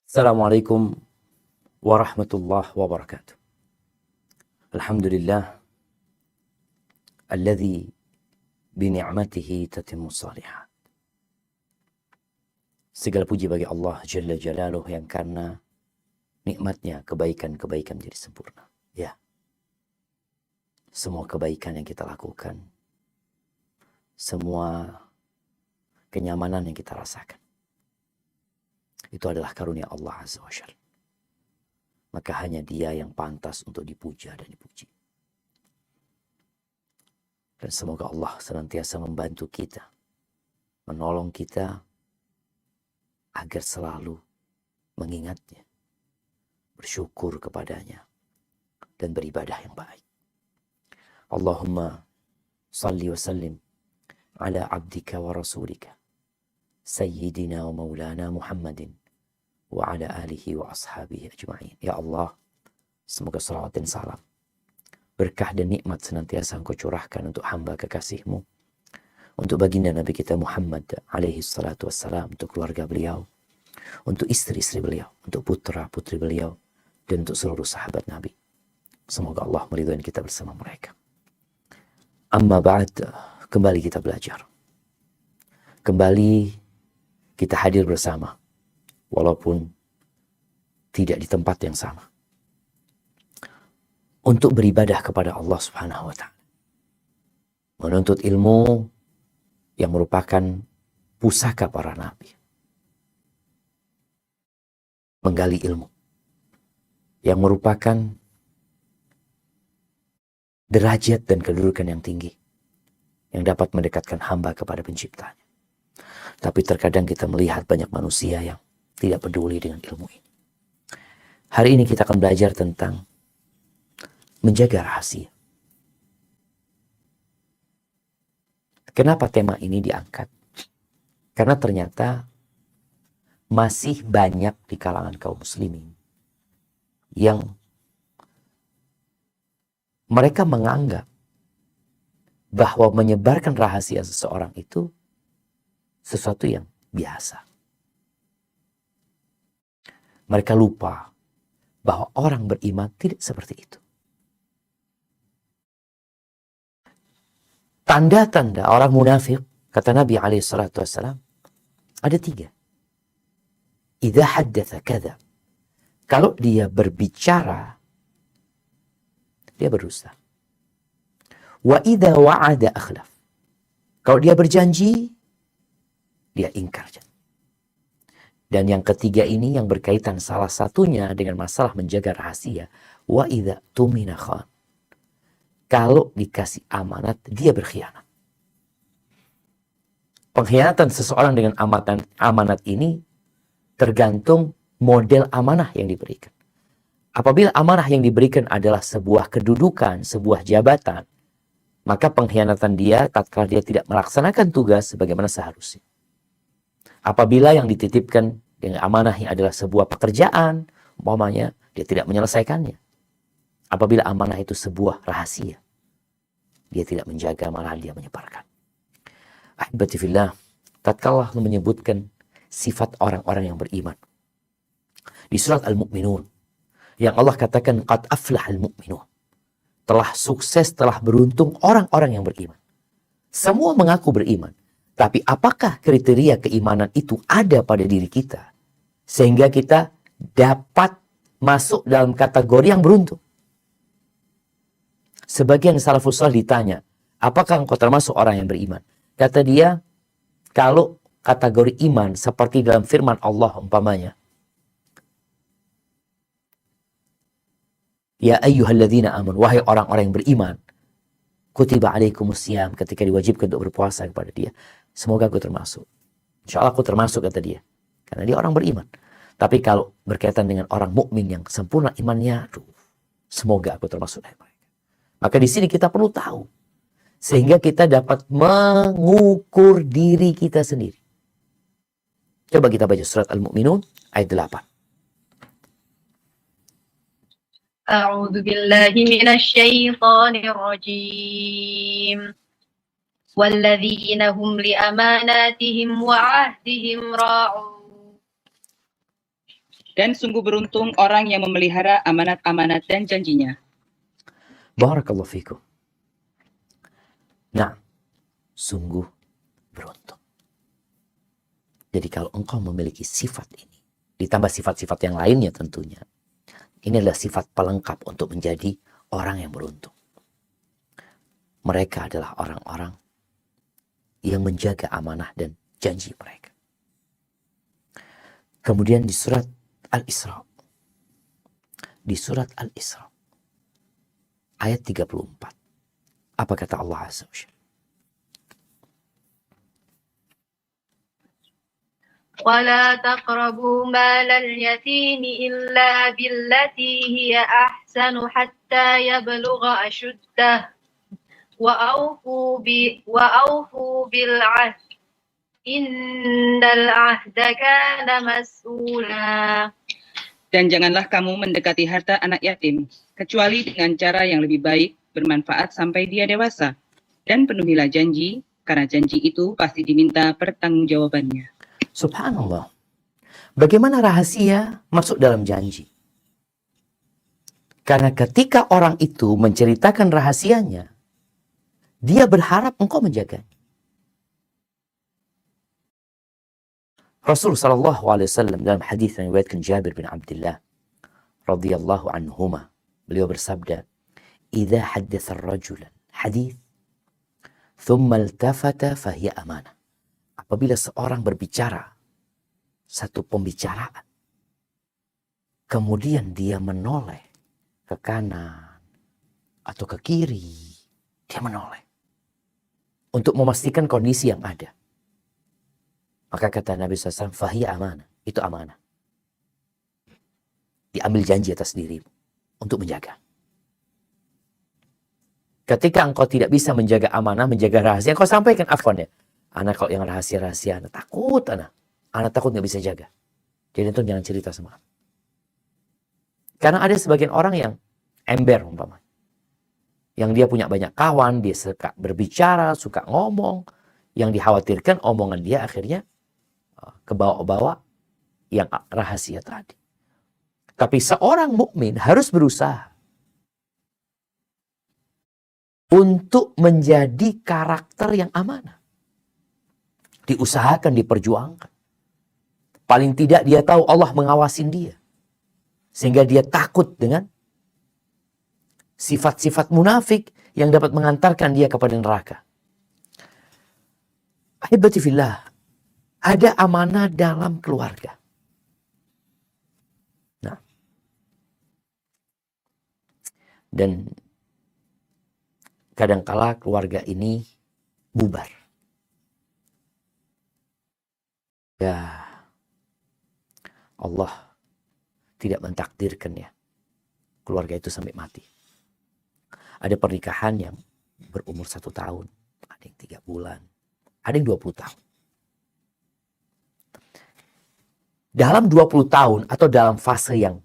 Assalamualaikum warahmatullahi wabarakatuh. Alhamdulillah alladzi bini'matihi tatimmu shalihat. Segala puji bagi Allah Jalla Jalaluh yang karena nikmatnya kebaikan-kebaikan menjadi sempurna. Ya, semua kebaikan yang kita lakukan, semua kenyamanan yang kita rasakan, itu adalah karunia Allah Azza wa Jalla. Maka hanya Dia yang pantas untuk dipuja dan dipuji. Dan semoga Allah senantiasa membantu kita, menolong kita agar selalu mengingatnya, bersyukur kepadanya, dan beribadah yang baik. Allahumma salli wa sallim ala abdika wa rasulika Sayyidina wa maulana Muhammadin wa ala alihi wa ashabihi ajma'in. Ya Allah, semoga salawat dan salam, berkah dan nikmat senantiasa Engkau curahkan untuk hamba kekasih-Mu, untuk baginda Nabi kita Muhammad alaihi salatu wassalam, untuk keluarga beliau, untuk istri-istri beliau, untuk putra-putri beliau, dan untuk seluruh sahabat Nabi. Semoga Allah meridhai kita bersama mereka. Amma ba'd, kembali kita belajar. Kembali kita hadir bersama, walaupun tidak di tempat yang sama, untuk beribadah kepada Allah Subhanahu wa Ta'ala, menuntut ilmu yang merupakan pusaka para nabi, menggali ilmu yang merupakan derajat dan kedudukan yang tinggi yang dapat mendekatkan hamba kepada penciptanya. Tapi terkadang kita melihat banyak manusia yang tidak peduli dengan ilmu ini. Hari ini kita akan belajar tentang menjaga rahasia. Kenapa tema ini diangkat? Karena ternyata masih banyak di kalangan kaum muslimin yang mereka menganggap bahwa menyebarkan rahasia seseorang itu sesuatu yang biasa. Mereka lupa bahwa orang beriman tidak seperti itu. Tanda-tanda orang munafik, kata Nabi SAW, ada 3. Idza haddatsa kadzab. Kalau dia berbicara, dia berdusta. Wa idza wa'ada akhlaf. Kalau dia berjanji, dia ingkar janji. Dan yang ketiga ini yang berkaitan salah satunya dengan masalah menjaga rahasia. Wa idza tumina khan. Kalau dikasih amanat, dia berkhianat. Pengkhianatan seseorang dengan amanat ini tergantung model amanah yang diberikan. Apabila amanah yang diberikan adalah sebuah kedudukan, sebuah jabatan, maka pengkhianatan dia tatkala dia tidak melaksanakan tugas sebagaimana seharusnya. Apabila yang dititipkan dengan amanah yang adalah sebuah pekerjaan, umpamanya dia tidak menyelesaikannya. Apabila amanah itu sebuah rahasia, dia tidak menjaga, malah dia menyebarkan. Ahibati fillah, tatkala Allah menyebutkan sifat orang-orang yang beriman di surat Al-Mu'minun, yang Allah katakan qad aflahal mu'minun, telah sukses, telah beruntung orang-orang yang beriman. Semua mengaku beriman, tapi apakah kriteria keimanan itu ada pada diri kita sehingga kita dapat masuk dalam kategori yang beruntung? Sebagian salafus saleh ditanya, apakah engkau termasuk orang yang beriman? Kata dia, kalau kategori iman seperti dalam firman Allah umpamanya, ya ayyuhalladzina amanu, wahai orang-orang yang beriman, kutiba alaikumusiyam, ketika diwajibkan untuk berpuasa kepada dia, semoga aku termasuk. Insya Allah aku termasuk, kata dia, karena dia orang beriman. Tapi kalau berkaitan dengan orang mukmin yang sempurna imannya, semoga aku termasuk dari mereka. Maka di sini kita perlu tahu, sehingga kita dapat mengukur diri kita sendiri. Coba kita baca surat Al-Mu'minun ayat 8. أعوذ بالله من الشيطان الرجيم والذين هم لأماناتهم وعهدهم راعون Dan sungguh beruntung orang yang memelihara amanat-amanat dan janjinya. Barakallahu fikum. Nah, sungguh beruntung. Jadi kalau engkau memiliki sifat ini, ditambah sifat-sifat yang lainnya tentunya, ini adalah sifat pelengkap untuk menjadi orang yang beruntung. Mereka adalah orang-orang yang menjaga amanah dan janji mereka. Kemudian di surat Al-Isra. Di surat Al-Isra. Ayat 34. Apa kata Allah Azza wa Jalla? ولا تقربوا مال اليتيم إلا بالتي هي أحسن حتى يبلغ أشده وأوفوا بالعهد إن العهد كان مسؤولا. Dan janganlah kamu mendekati harta anak yatim, kecuali dengan cara yang lebih baik, bermanfaat sampai dia dewasa. Dan penuhilah janji, karena janji itu pasti diminta pertanggungjawabannya. Subhanallah. Bagaimana rahasia masuk dalam janji? Karena ketika orang itu menceritakan rahasianya, dia berharap engkau menjaganya. Rasul sallallahu alaihi wasallam dalam hadis yang diriwayatkan Jabir bin Abdullah radhiyallahu anhuma, beliau bersabda, "Idza haddatsa ar-rajul hadits, thumma iltafata fahiya amanah." Apabila seorang berbicara satu pembicaraan, kemudian dia menoleh ke kanan atau ke kiri, dia menoleh untuk memastikan kondisi yang ada. Maka kata Nabi SAW, fahiya amanah, itu amanah. Diambil janji atas dirimu untuk menjaga. Ketika engkau tidak bisa menjaga amanah, menjaga rahasia, engkau sampaikan, afwan ya, anak kalau yang rahasia-rahasia, anak takut, anak takut gak bisa jaga. Jadi itu jangan cerita sama anak. Karena ada sebagian orang yang ember umpamanya. Yang dia punya banyak kawan, dia suka berbicara, suka ngomong. Yang dikhawatirkan omongan dia akhirnya kebawa-bawa yang rahasia tadi. Tapi seorang mukmin harus berusaha untuk menjadi karakter yang amanah. Diusahakan, diperjuangkan. Paling tidak dia tahu Allah mengawasin dia. Sehingga dia takut dengan sifat-sifat munafik yang dapat mengantarkan dia kepada neraka. Ahibati fillah, ada amanah dalam keluarga. Nah, dan kadangkala keluarga ini bubar. Ya, Allah tidak mentakdirkan ya keluarga itu sampai mati. Ada pernikahan yang berumur 1 tahun, ada yang 3 bulan, ada yang 20 tahun. Dalam 20 tahun atau dalam fase yang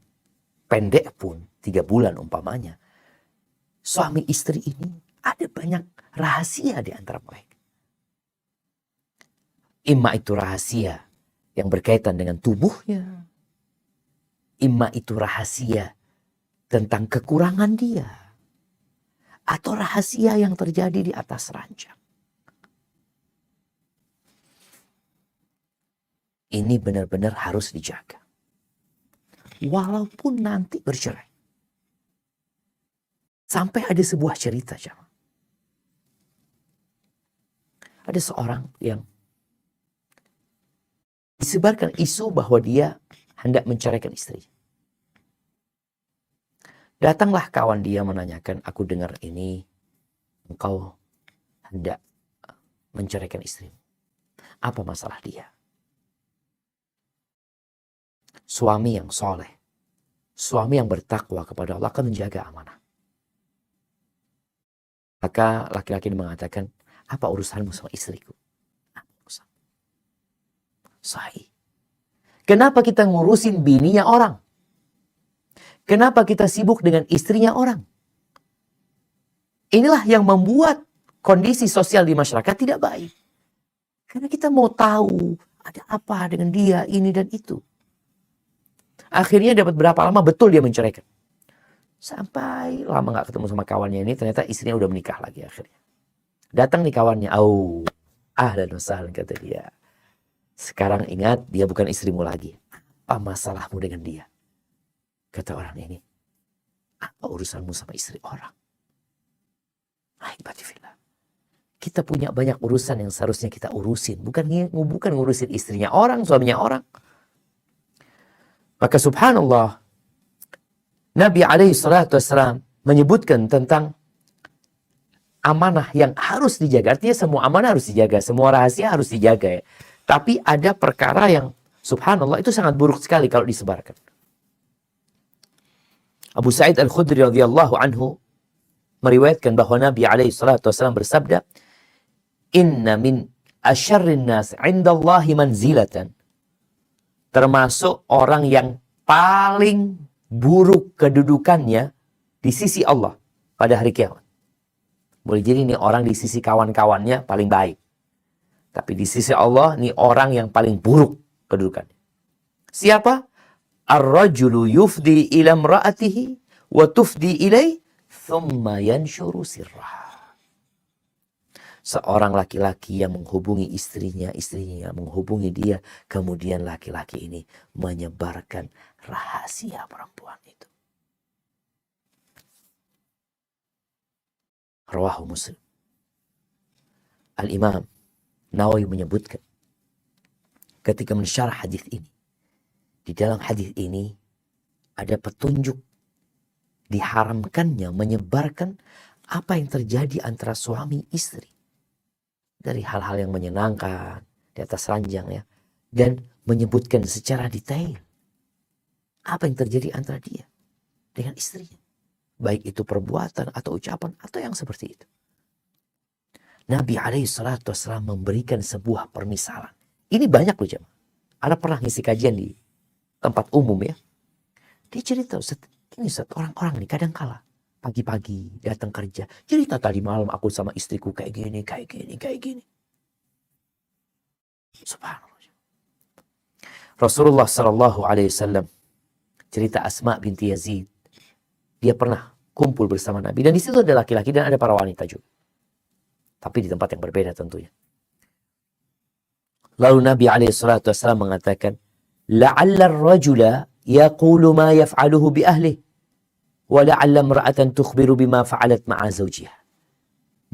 pendek pun, 3 bulan umpamanya, suami istri ini ada banyak rahasia di antara mereka. Imma itu rahasia yang berkaitan dengan tubuhnya. Imma itu rahasia tentang kekurangan dia. Atau rahasia yang terjadi di atas ranjang. Ini benar-benar harus dijaga. Walaupun nanti bercerai. Sampai ada sebuah cerita, jamaah. Ada seorang yang disebarkan isu bahwa dia hendak menceraikan istrinya. Datanglah kawan dia menanyakan, aku dengar ini engkau hendak menceraikan istrimu. Apa masalah dia? Suami yang soleh, suami yang bertakwa kepada Allah akan menjaga amanah. Maka laki-laki mengatakan, apa urusanmu sama istriku? Apa urusan? Sahih. Kenapa kita ngurusin bininya orang? Kenapa kita sibuk dengan istrinya orang? Inilah yang membuat kondisi sosial di masyarakat tidak baik. Karena kita mau tahu ada apa dengan dia, ini dan itu. Akhirnya dapat berapa lama betul dia menceraikan. Sampai lama gak ketemu sama kawannya ini, ternyata istrinya udah menikah lagi akhirnya. Datang nih kawannya, ahlan wa sahlan kata dia. Sekarang ingat, dia bukan istrimu lagi. Apa masalahmu dengan dia? Kata orang ini, apa urusanmu sama istri orang? Ahibbatifillah. Kita punya banyak urusan yang seharusnya kita urusin. Bukan ngurusin istrinya orang, suaminya orang. Maka subhanallah, Nabi SAW menyebutkan tentang amanah yang harus dijaga. Artinya semua amanah harus dijaga. Semua rahasia harus dijaga ya. Tapi ada perkara yang subhanallah itu sangat buruk sekali kalau disebarkan. Abu Sa'id Al-Khudri radhiyallahu anhu meriwayatkan bahwa Nabi SAW bersabda, Inna min asyarrin nas indallahi manzilatan. Termasuk orang yang paling buruk kedudukannya di sisi Allah pada hari kiamat. Boleh jadi ini orang di sisi kawan-kawannya paling baik. Tapi di sisi Allah ini orang yang paling buruk kedudukannya. Siapa? Ar-rajulu yufdi ila imra'atihi wa tufdi ilai thumma yanshuru sirrah. Seorang laki-laki yang menghubungi istrinya, istrinya menghubungi dia, kemudian laki-laki ini menyebarkan rahasia perempuan itu. Rawahu Muslim. Al-Imam Nawawi menyebutkan ketika mensyarah hadis ini, di dalam hadis ini ada petunjuk diharamkannya menyebarkan apa yang terjadi antara suami istri. Dari hal-hal yang menyenangkan di atas ranjang ya. Dan menyebutkan secara detail apa yang terjadi antara dia dengan istrinya. Baik itu perbuatan atau ucapan atau yang seperti itu. Nabi SAW memberikan sebuah permisalan. Ini banyak loh jemaah. Ana pernah ngisi kajian di tempat umum ya. Dia cerita, ini orang-orang nih kadang kala pagi-pagi datang kerja. Cerita tadi malam aku sama istriku kayak gini, kayak gini, kayak gini. Subhanallah. Rasulullah SAW cerita Asma binti Yazid. Dia pernah kumpul bersama Nabi. Dan di situ ada laki-laki dan ada para wanita juga. Tapi di tempat yang berbeda tentunya. Lalu Nabi SAW mengatakan, La'alla ar-rajula yaqulu ma yaf'aluhu bi ahlihi. Wala'alla imra'atan tukhbiru bima fa'alat ma'a zawjiha.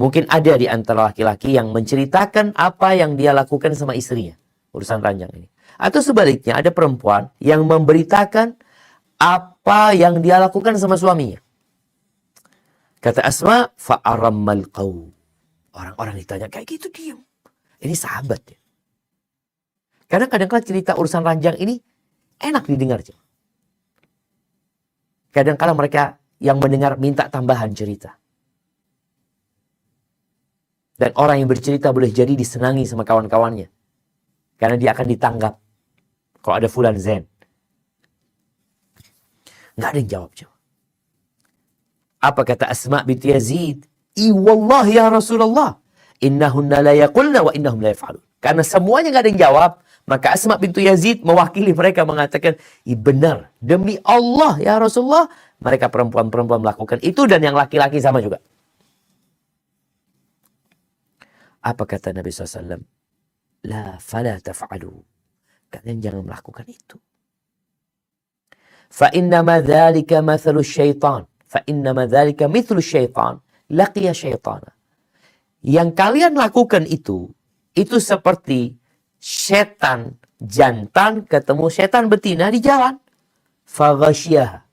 Mungkin ada di antara laki-laki yang menceritakan apa yang dia lakukan sama istrinya. Urusan ranjang ini. Atau sebaliknya ada perempuan yang memberitakan apa yang dia lakukan sama suaminya. Kata Asma, fa'arammal qaw. Orang-orang ditanya kayak gitu diam. Ini sahabat ya. Karena kadang-kadang cerita urusan ranjang ini enak didengar. Kadang-kadang mereka yang mendengar minta tambahan cerita. Dan orang yang bercerita boleh jadi disenangi sama kawan-kawannya. Karena dia akan ditanggap. Kalau ada fulan zen. Nggak ada yang jawab. Apa kata Asma binti Yazid? Wallah ya Rasulullah. Innahunna la yaqulna wa innahum la yaf'alun. Karena semuanya nggak ada yang jawab. Maka Asma bintu Yazid mewakili mereka mengatakan, benar, demi Allah ya Rasulullah, mereka perempuan-perempuan melakukan itu dan yang laki-laki sama juga. Apa kata Nabi SAW? La fala taf'alu. Kalian jangan melakukan itu. Fa innama dzalika mathalu syaitan. Fa innama dzalika mithlu syaitan. Laqiya syaitana. Yang kalian lakukan itu seperti setan jantan ketemu setan betina di jalan. Faghasyiah.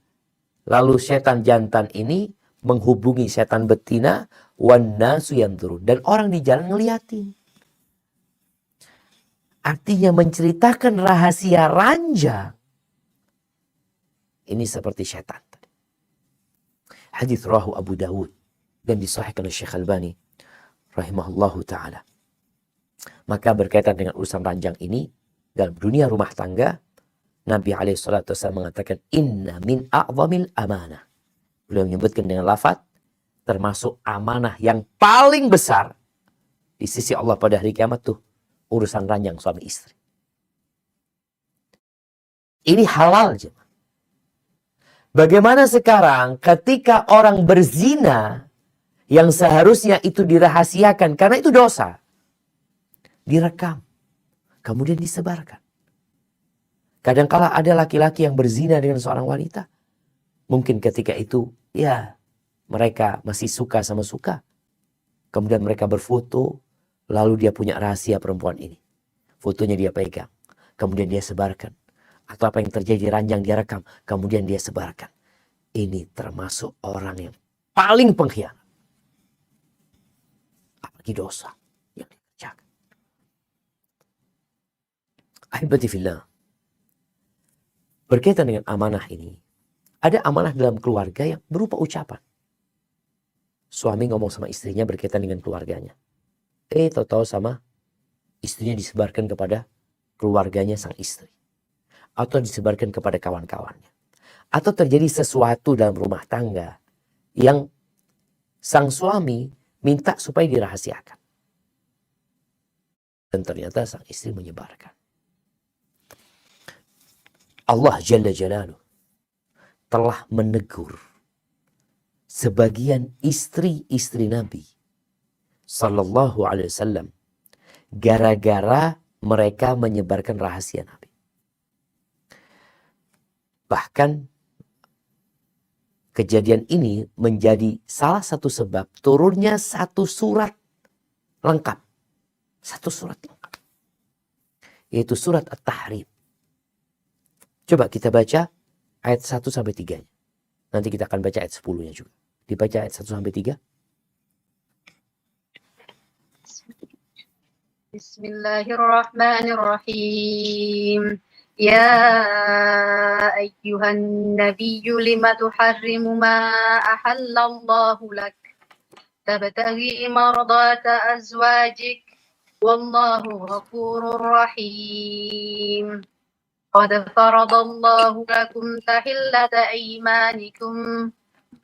Lalu setan jantan ini menghubungi setan betina. Wan nasu yanzurun. Dan orang di jalan ngeliatin. Artinya menceritakan rahasia ranjang. Ini seperti setan. Hadis rawahu Abu Dawud. Dan disahihkan oleh Syekh Albani. Rahimahullahu ta'ala. Maka berkaitan dengan urusan ranjang ini, dalam dunia rumah tangga, Nabi SAW mengatakan, Inna min a'zamil amanah. Beliau menyebutkan dengan lafaz, termasuk amanah yang paling besar di sisi Allah pada hari kiamat tuh, urusan ranjang suami istri. Ini halal, jemaah. Bagaimana sekarang ketika orang berzina yang seharusnya itu dirahasiakan karena itu dosa, direkam, kemudian disebarkan. Kadangkala ada laki-laki yang berzina dengan seorang wanita. Mungkin ketika itu, ya mereka masih suka sama suka. Kemudian mereka berfoto, lalu dia punya rahasia perempuan ini. Fotonya dia pegang, kemudian dia sebarkan. Atau apa yang terjadi, ranjang dia rekam, kemudian dia sebarkan. Ini termasuk orang yang paling pengkhianat. Apalagi dosa yang dikerjakan. Ahibati fillah. Berkaitan dengan amanah ini, ada amanah dalam keluarga yang berupa ucapan. Suami ngomong sama istrinya berkaitan dengan keluarganya. Tahu-tahu sama istrinya disebarkan kepada keluarganya sang istri. Atau disebarkan kepada kawan-kawannya. Atau terjadi sesuatu dalam rumah tangga yang sang suami minta supaya dirahasiakan. Dan ternyata sang istri menyebarkan. Allah Jalla Jalaluh telah menegur sebagian istri-istri Nabi Sallallahu Alaihi Wasallam gara-gara mereka menyebarkan rahasia Nabi. Bahkan kejadian ini menjadi salah satu sebab turunnya satu surat lengkap. Satu surat lengkap. Yaitu surat At-Tahrim. Coba kita baca ayat 1 sampai 3-nya. Nanti kita akan baca ayat 10-nya juga. Dibaca ayat 1 sampai 3. Bismillahirrahmanirrahim. Ya ayyuhan nabiyyu lima tuharrimu ma ahallallahu lak. Tabtaghi mardata azwajik. Wallahu ghafurur rahim. قد فرض الله لكم تحلة أيمانكم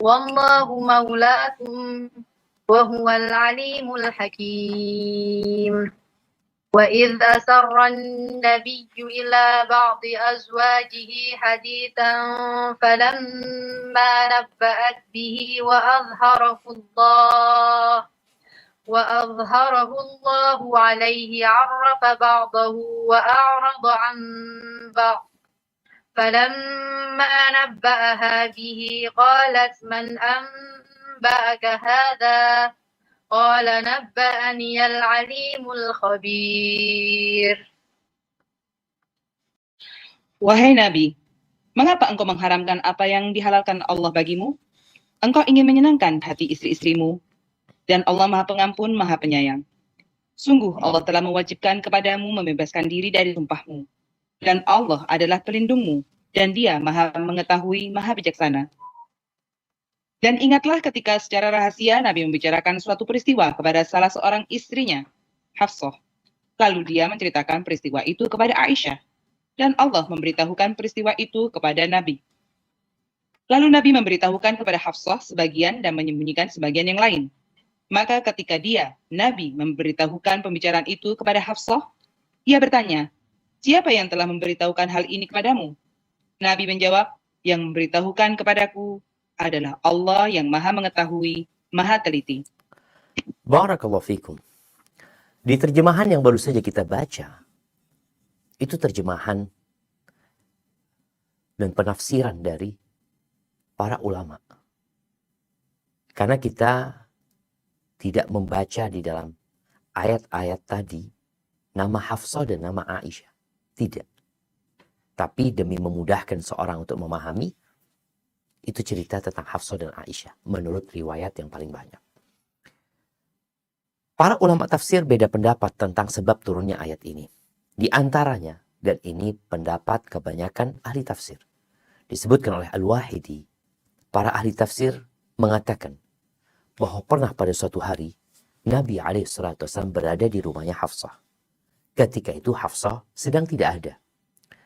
والله مولاكم وهو العليم الحكيم وإذ أسر النبي إلى بعض أزواجه حديثا فلما نبأت به وأظهره الله عليه عرف بعضه وأعرض عن بعض فلما نبأها به قالت من أنبأك هذا قال نبأني العليم الخبير. Wahai Nabi, mengapa engkau mengharamkan apa yang dihalalkan Allah bagimu? Engkau ingin menyenangkan hati istri-istrimu, dan Allah Maha Pengampun, Maha Penyayang. Sungguh Allah telah mewajibkan kepadamu membebaskan diri dari sumpahmu. Dan Allah adalah pelindungmu, dan Dia Maha mengetahui, Maha bijaksana. Dan ingatlah ketika secara rahasia Nabi membicarakan suatu peristiwa kepada salah seorang istrinya, Hafsah. Lalu dia menceritakan peristiwa itu kepada Aisyah. Dan Allah memberitahukan peristiwa itu kepada Nabi. Lalu Nabi memberitahukan kepada Hafsah sebagian dan menyembunyikan sebagian yang lain. Maka ketika Nabi memberitahukan pembicaraan itu kepada Hafsah, ia bertanya, siapa yang telah memberitahukan hal ini kepadamu? Nabi menjawab, yang memberitahukan kepadaku adalah Allah yang Maha mengetahui, Maha teliti. Barakallahu fikum. Di terjemahan yang baru saja kita baca, itu terjemahan dan penafsiran dari para ulama. Karena kita tidak membaca di dalam ayat-ayat tadi nama Hafsah dan nama Aisyah. Tidak. Tapi demi memudahkan seorang untuk memahami, itu cerita tentang Hafsah dan Aisyah menurut riwayat yang paling banyak. Para ulama tafsir beda pendapat tentang sebab turunnya ayat ini. Di antaranya, dan ini pendapat kebanyakan ahli tafsir, disebutkan oleh Al-Wahidi, para ahli tafsir mengatakan bahwa pernah pada suatu hari Nabi SAW berada di rumahnya Hafsah. Ketika itu Hafsah sedang tidak ada,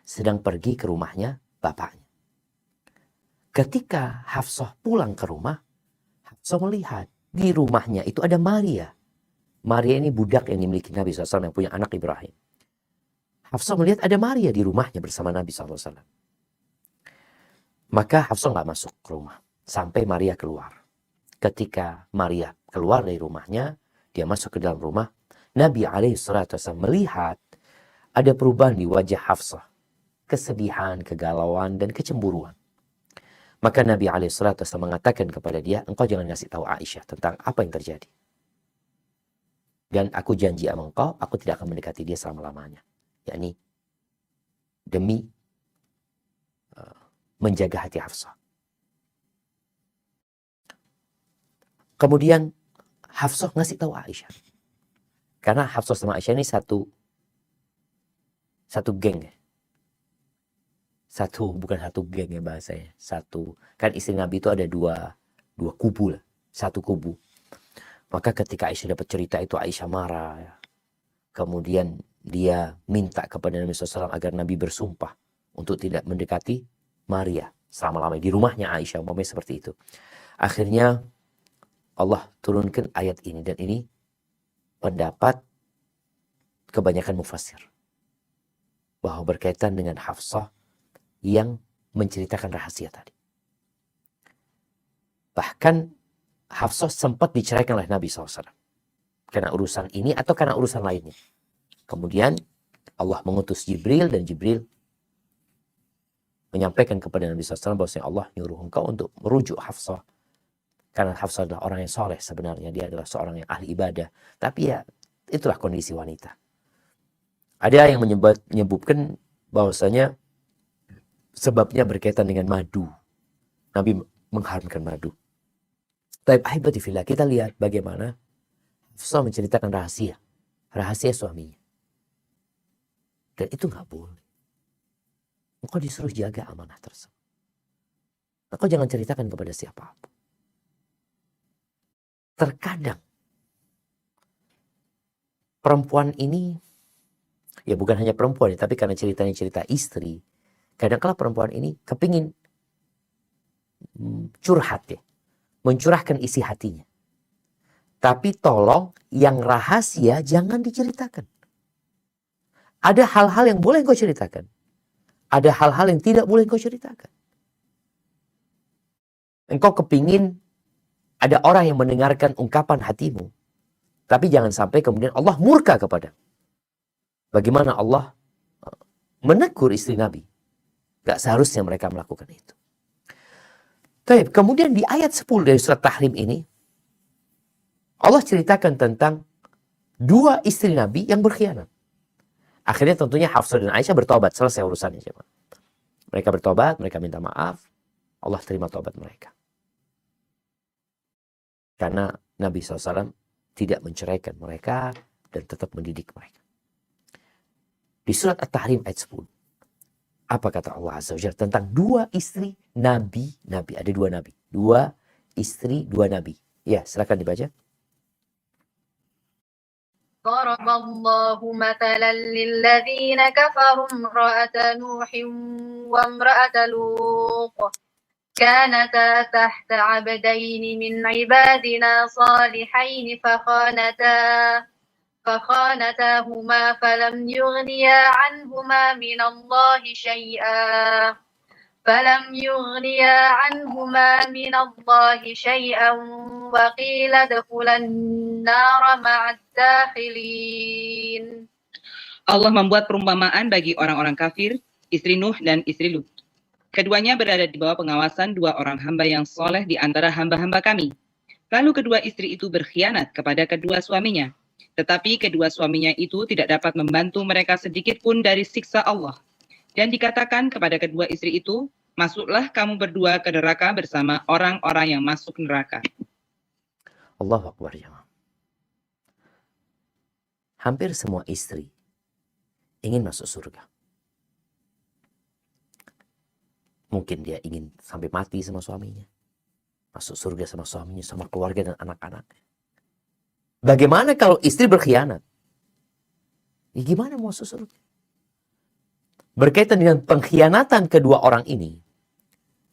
sedang pergi ke rumahnya bapaknya. Ketika Hafsah pulang ke rumah, Hafsah melihat di rumahnya itu ada Maria. Maria ini budak yang dimiliki Nabi SAW yang punya anak Ibrahim. Hafsah melihat ada Maria di rumahnya bersama Nabi SAW. Maka Hafsah nggak masuk ke rumah sampai Maria keluar. Ketika Maria keluar dari rumahnya, dia masuk ke dalam rumah. Nabi SAW melihat ada perubahan di wajah Hafsah. Kesedihan, kegalauan, dan kecemburuan. Maka Nabi SAW mengatakan kepada dia, engkau jangan ngasih tahu Aisyah tentang apa yang terjadi. Dan aku janji sama engkau, aku tidak akan mendekati dia selama-lamanya. Yakni demi menjaga hati Hafsah. Kemudian Hafsah ngasih tahu Aisyah. Karena Hafsah sama Aisyah ini satu geng ya. Bukan satu geng ya bahasanya. Kan istri Nabi itu ada dua kubu lah. Satu kubu. Maka ketika Aisyah dapat cerita itu, Aisyah marah. Ya. Kemudian dia minta kepada Nabi SAW agar Nabi bersumpah untuk tidak mendekati Maria selama-lamanya di rumahnya Aisyah, umpamanya seperti itu. Akhirnya Allah turunkan ayat ini, dan ini pendapat kebanyakan mufassir bahwa berkaitan dengan Hafsah yang menceritakan rahasia tadi. Bahkan Hafsah sempat diceraikan oleh Nabi SAW karena urusan ini atau karena urusan lainnya. Kemudian Allah mengutus Jibril, dan Jibril menyampaikan kepada Nabi SAW bahwa Allah nyuruh engkau untuk merujuk Hafsah. Karena Hafsah adalah orang yang soleh sebenarnya. Dia adalah seorang yang ahli ibadah. Tapi ya itulah kondisi wanita. Ada yang menyebutkan bahwasanya sebabnya berkaitan dengan madu. Nabi mengharamkan madu. Tapi ahibati fillah, kita lihat bagaimana Hafsah menceritakan rahasia suaminya. Dan itu nggak boleh. Engkau disuruh jaga amanah tersebut. Engkau jangan ceritakan kepada siapapun. Terkadang perempuan ini, ya bukan hanya perempuan ya, tapi karena ceritanya cerita istri, kadang-kala perempuan ini kepingin curhat ya, mencurahkan isi hatinya. Tapi tolong yang rahasia jangan diceritakan. Ada hal-hal yang boleh kau ceritakan. Ada hal-hal yang tidak boleh kau ceritakan. Engkau kepingin ada orang yang mendengarkan ungkapan hatimu. Tapi jangan sampai kemudian Allah murka kepada. Bagaimana Allah menegur istri Nabi. Gak seharusnya mereka melakukan itu. Baik, kemudian di ayat 10 dari surat Tahrim ini, Allah ceritakan tentang dua istri Nabi yang berkhianat. Akhirnya tentunya Hafsah dan Aisyah bertobat. Selesai urusannya. Mereka bertobat, mereka minta maaf. Allah terima tobat mereka. Karena Nabi SAW tidak menceraikan mereka dan tetap mendidik mereka. Di surat At-Tahrim ayat 10. Apa kata Allah Azza wa Jalla tentang dua istri Nabi. Ada dua Nabi. Dua istri, dua Nabi. Ya, silakan dibaca. ضرب الله مثلا للذين كفروا امرأة نوح وامرأة لوط كانتا تحت عبدين من عبادنا صالحين فخانتاهما فلم يغنيا عنهما من الله شيئا وقيل ادخلا النار مع الداخلين. Allah membuat perumpamaan bagi orang-orang kafir, istri Nuh dan istri Lut. Keduanya berada di bawah pengawasan dua orang hamba yang soleh di antara hamba-hamba kami. Lalu kedua istri itu berkhianat kepada kedua suaminya. Tetapi kedua suaminya itu tidak dapat membantu mereka sedikit pun dari siksa Allah. Dan dikatakan kepada kedua istri itu, masuklah kamu berdua ke neraka bersama orang-orang yang masuk neraka. Allahu Akbar. Hampir semua istri ingin masuk surga. Mungkin dia ingin sampai mati sama suaminya. Masuk surga sama suaminya, sama keluarga dan anak-anaknya. Bagaimana kalau istri berkhianat? Ya gimana mau masuk surga? Berkaitan dengan pengkhianatan kedua orang ini,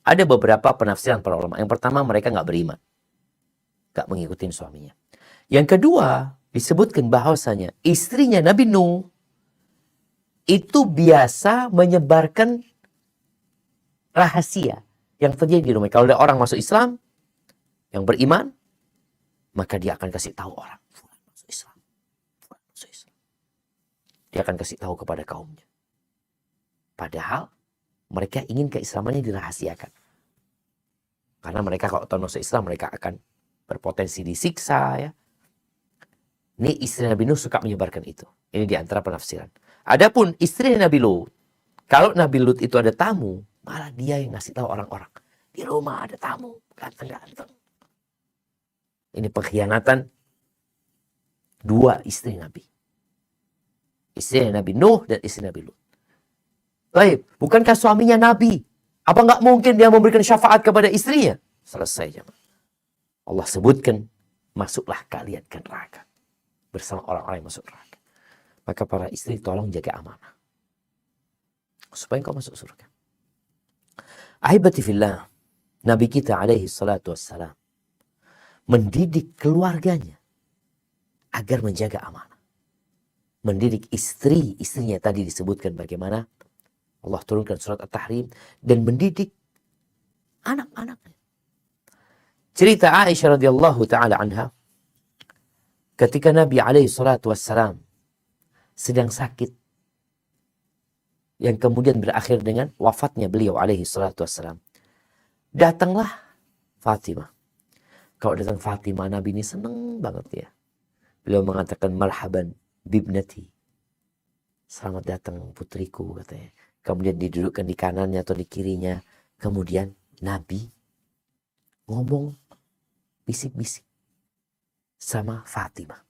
ada beberapa penafsiran para ulama. Yang pertama, mereka nggak beriman. Nggak mengikuti suaminya. Yang kedua, disebutkan bahwasanya istrinya Nabi Nuh itu biasa menyebarkan rahasia. yang terjadi di rumah. Kalau ada orang masuk Islam, yang beriman, maka dia akan kasih tahu orang, fulan masuk Islam, fulan masuk Islam. Dia akan kasih tahu kepada kaumnya. Padahal mereka ingin keislamannya dirahasiakan. Karena mereka kalau tahu masuk Islam, mereka akan berpotensi disiksa, ya. Ini istri Nabi Nuh suka menyebarkan itu. Ini di antara penafsiran. Adapun istri Nabi Lut, kalau Nabi Lut itu ada tamu, malah dia yang ngasih tahu orang-orang. Di rumah ada tamu, ganteng-ganteng. Ini pengkhianatan dua istri Nabi. Istri Nabi Nuh dan istri Nabi Lut. Baik, bukankah suaminya Nabi? Apa nggak mungkin dia memberikan syafaat kepada istrinya? Selesai, jemaah. Allah sebutkan, masuklah kalian ke neraka bersama orang-orang yang masuk neraka. Maka para istri tolong jaga amanah supaya engkau masuk surga. Ahibati fillah, Nabi kita alaihi salatu wassalam mendidik keluarganya agar menjaga amanah. Mendidik istrinya tadi disebutkan bagaimana Allah turunkan surat At-Tahrim, dan mendidik anak-anaknya. Cerita Aisyah radhiyallahu taala anha, ketika Nabi alaihi salatu wassalam sedang sakit, yang kemudian berakhir dengan wafatnya beliau alaihi salatu wassalam, datanglah Fatimah. Kalau datang Fatimah, Nabi ini senang banget, ya. Beliau mengatakan, marhaban bibnati, selamat datang putriku, katanya. Kemudian didudukkan di kanannya atau di kirinya. Kemudian Nabi ngomong bisik-bisik sama Fatimah.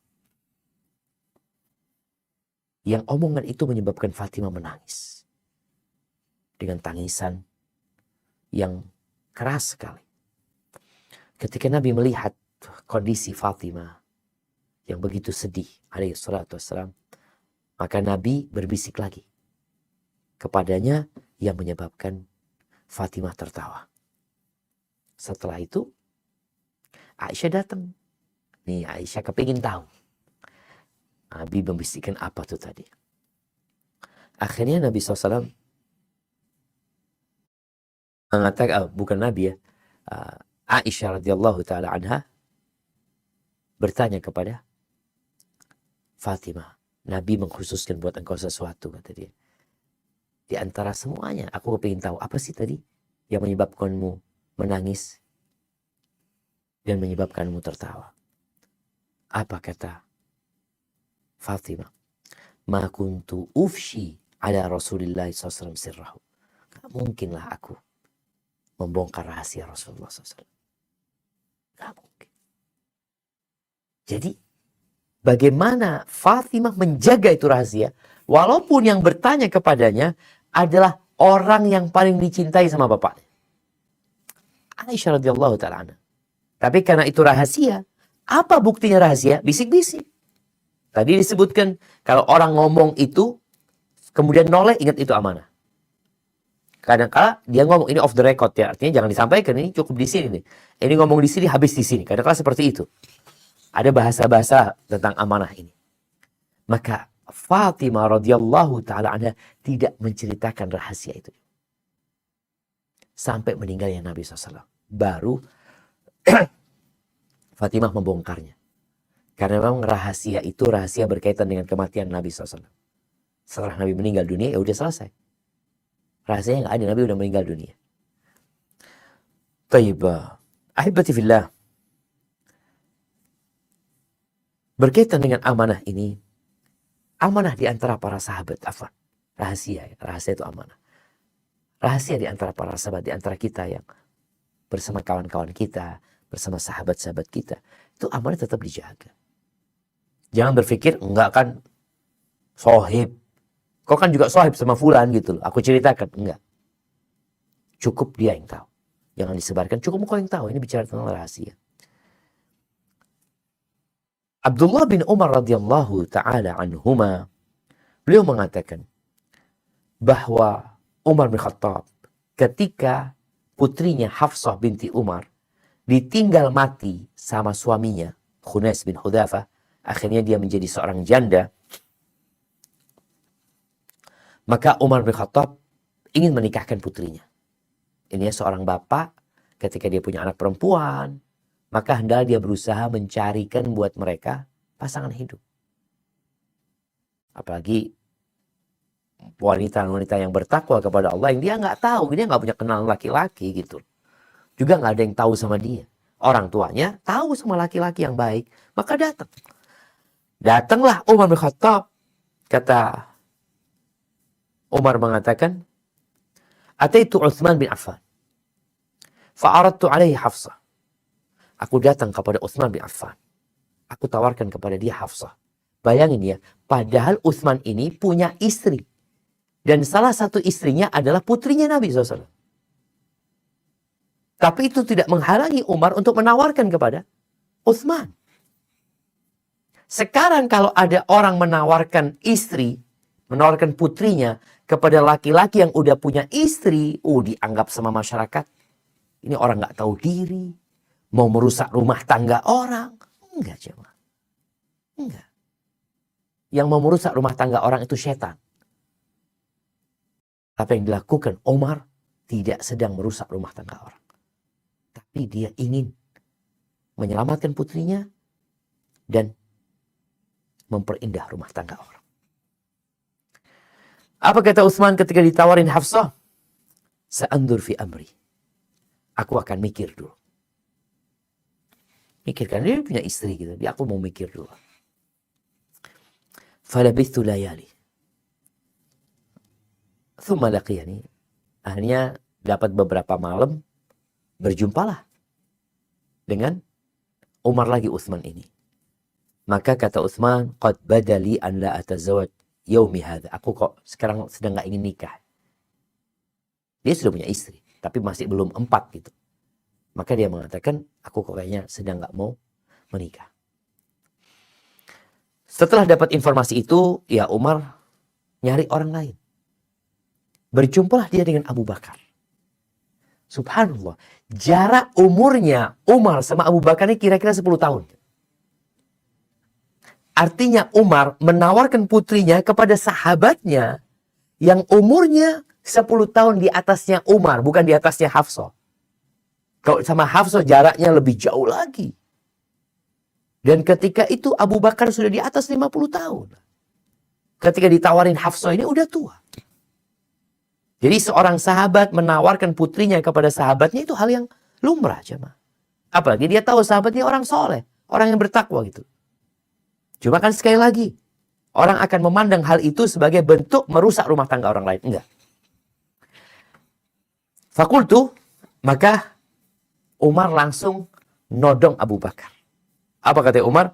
Yang omongan itu menyebabkan Fatimah menangis. Dengan tangisan yang keras sekali. Ketika Nabi melihat kondisi Fatimah yang begitu sedih, alaihi salatu wassalam, maka Nabi berbisik lagi kepadanya yang menyebabkan Fatimah tertawa. Setelah itu Aisyah datang. Nih, Aisyah kepingin tahu Nabi membisikkan apa tuh tadi. Akhirnya Nabi SAW mengatakan, bukan Nabi, ya, Aisyah radhiyallahu taala anha bertanya kepada Fatimah, Nabi mengkhususkan buat engkau sesuatu, kata dia. Di antara semuanya, aku kepingin tahu apa sih tadi yang menyebabkanmu menangis dan menyebabkanmu tertawa. Apa kata Fatimah? Ma kuntu ufshi ala Rasulillah SAW sirrahu. Gak mungkinlah aku membongkar rahasia Rasulullah SAW. Gak mungkin. Jadi, bagaimana Fatimah menjaga itu rahasia, walaupun yang bertanya kepadanya adalah orang yang paling dicintai sama bapaknya, Aisyah radhiyallahu ta'ala anha. Tapi karena itu rahasia, apa buktinya rahasia? Bisik-bisik. Tadi disebutkan, kalau orang ngomong itu, kemudian noleh, ingat itu amanah. Kadang-kala dia ngomong, ini off the record, ya. Artinya jangan disampaikan, ini cukup di sini nih. Ini ngomong di sini, habis di sini. Kadang-kala seperti itu. Ada bahasa-bahasa tentang amanah ini. Maka Fatimah radhiyallahu ta'ala anha tidak menceritakan rahasia itu. Sampai meninggalnya Nabi SAW. Baru Fatimah membongkarnya. Karena memang rahasia itu rahasia berkaitan dengan kematian Nabi SAW. Setelah Nabi meninggal dunia, ya udah selesai. Rahasianya nggak ada, Nabi udah meninggal dunia. Taibah. Ahibati fillah. Berkaitan dengan amanah ini, amanah di antara para sahabat, rahasia itu amanah. Rahasia di antara para sahabat, di antara kita yang bersama kawan-kawan kita, bersama sahabat-sahabat kita, itu amanah tetap dijaga. Jangan berpikir, enggak kan sohib. Kau kan juga sohib sama fulan gitu loh. Aku ceritakan, enggak. Cukup dia yang tahu. Jangan disebarkan, cukup kau yang tahu. Ini bicara tentang rahasia. Abdullah bin Umar radhiyallahu ta'ala anhuma, beliau mengatakan bahwa Umar bin Khattab ketika putrinya Hafsah binti Umar ditinggal mati sama suaminya Khunais bin Hudzafah, akhirnya dia menjadi seorang janda, maka Umar bin Khattab ingin menikahkan putrinya. ini seorang bapak ketika dia punya anak perempuan, maka hendaklah dia berusaha mencarikan buat mereka pasangan hidup. Apalagi wanita-wanita yang bertakwa kepada Allah, yang dia nggak tahu, dia nggak punya kenalan laki-laki gitu. Juga nggak ada yang tahu sama dia. Orang tuanya tahu sama laki-laki yang baik, maka datang. Datanglah Umar bin Khattab. Kata Umar mengatakan, Ataitu Uthman bin Affan. Fa'aradtu alaihi Hafsah. Aku datang kepada Uthman bin Affan. Aku tawarkan kepada dia Hafsah. Bayangin ya, padahal Uthman ini punya istri. Dan salah satu istrinya adalah putrinya Nabi SAW. Tapi itu tidak menghalangi Umar untuk menawarkan kepada Uthman. Sekarang kalau ada orang menawarkan istri, menawarkan putrinya kepada laki-laki yang udah punya istri, dianggap sama masyarakat, ini orang nggak tahu diri, mau merusak rumah tangga orang. Enggak, jemaah. Enggak. Yang mau merusak rumah tangga orang itu setan. Apa yang dilakukan Umar tidak sedang merusak rumah tangga orang. Tapi dia ingin menyelamatkan putrinya dan memperindah rumah tangga orang. Apa kata Utsman ketika ditawarin Hafsah? Sa'andur fi amri. Aku akan mikir dulu. Mikirkan, dia punya istri gitu. Aku mau mikir dulu. Falabithu layali. Thumma laqiyani. Akhirnya dapat beberapa malam, berjumpalah dengan Umar lagi Utsman ini. Maka kata Utsman, qad badali an la atazawwaj yaumi hadza. Aku kok sekarang sedang enggak ingin nikah. Dia sudah punya istri, tapi masih belum 4 gitu. Maka dia mengatakan, aku kok kayaknya sedang enggak mau menikah. Setelah dapat informasi itu, ya Umar nyari orang lain. Berjumpalah dia dengan Abu Bakar. Subhanallah, jarak umurnya Umar sama Abu Bakar ini kira-kira 10 tahun. Artinya Umar menawarkan putrinya kepada sahabatnya yang umurnya 10 tahun di atasnya Umar, bukan di atasnya Hafsah. Kalau sama Hafsah jaraknya lebih jauh lagi. Dan ketika itu Abu Bakar sudah di atas 50 tahun. Ketika ditawarin Hafsah ini udah tua. Jadi seorang sahabat menawarkan putrinya kepada sahabatnya itu hal yang lumrah, jemaah. Apalagi dia tahu sahabatnya orang soleh, orang yang bertakwa gitu. Cuma kan sekali lagi, orang akan memandang hal itu sebagai bentuk merusak rumah tangga orang lain. Enggak. Fakultu, maka Umar langsung nodong Abu Bakar. Apa kata Umar?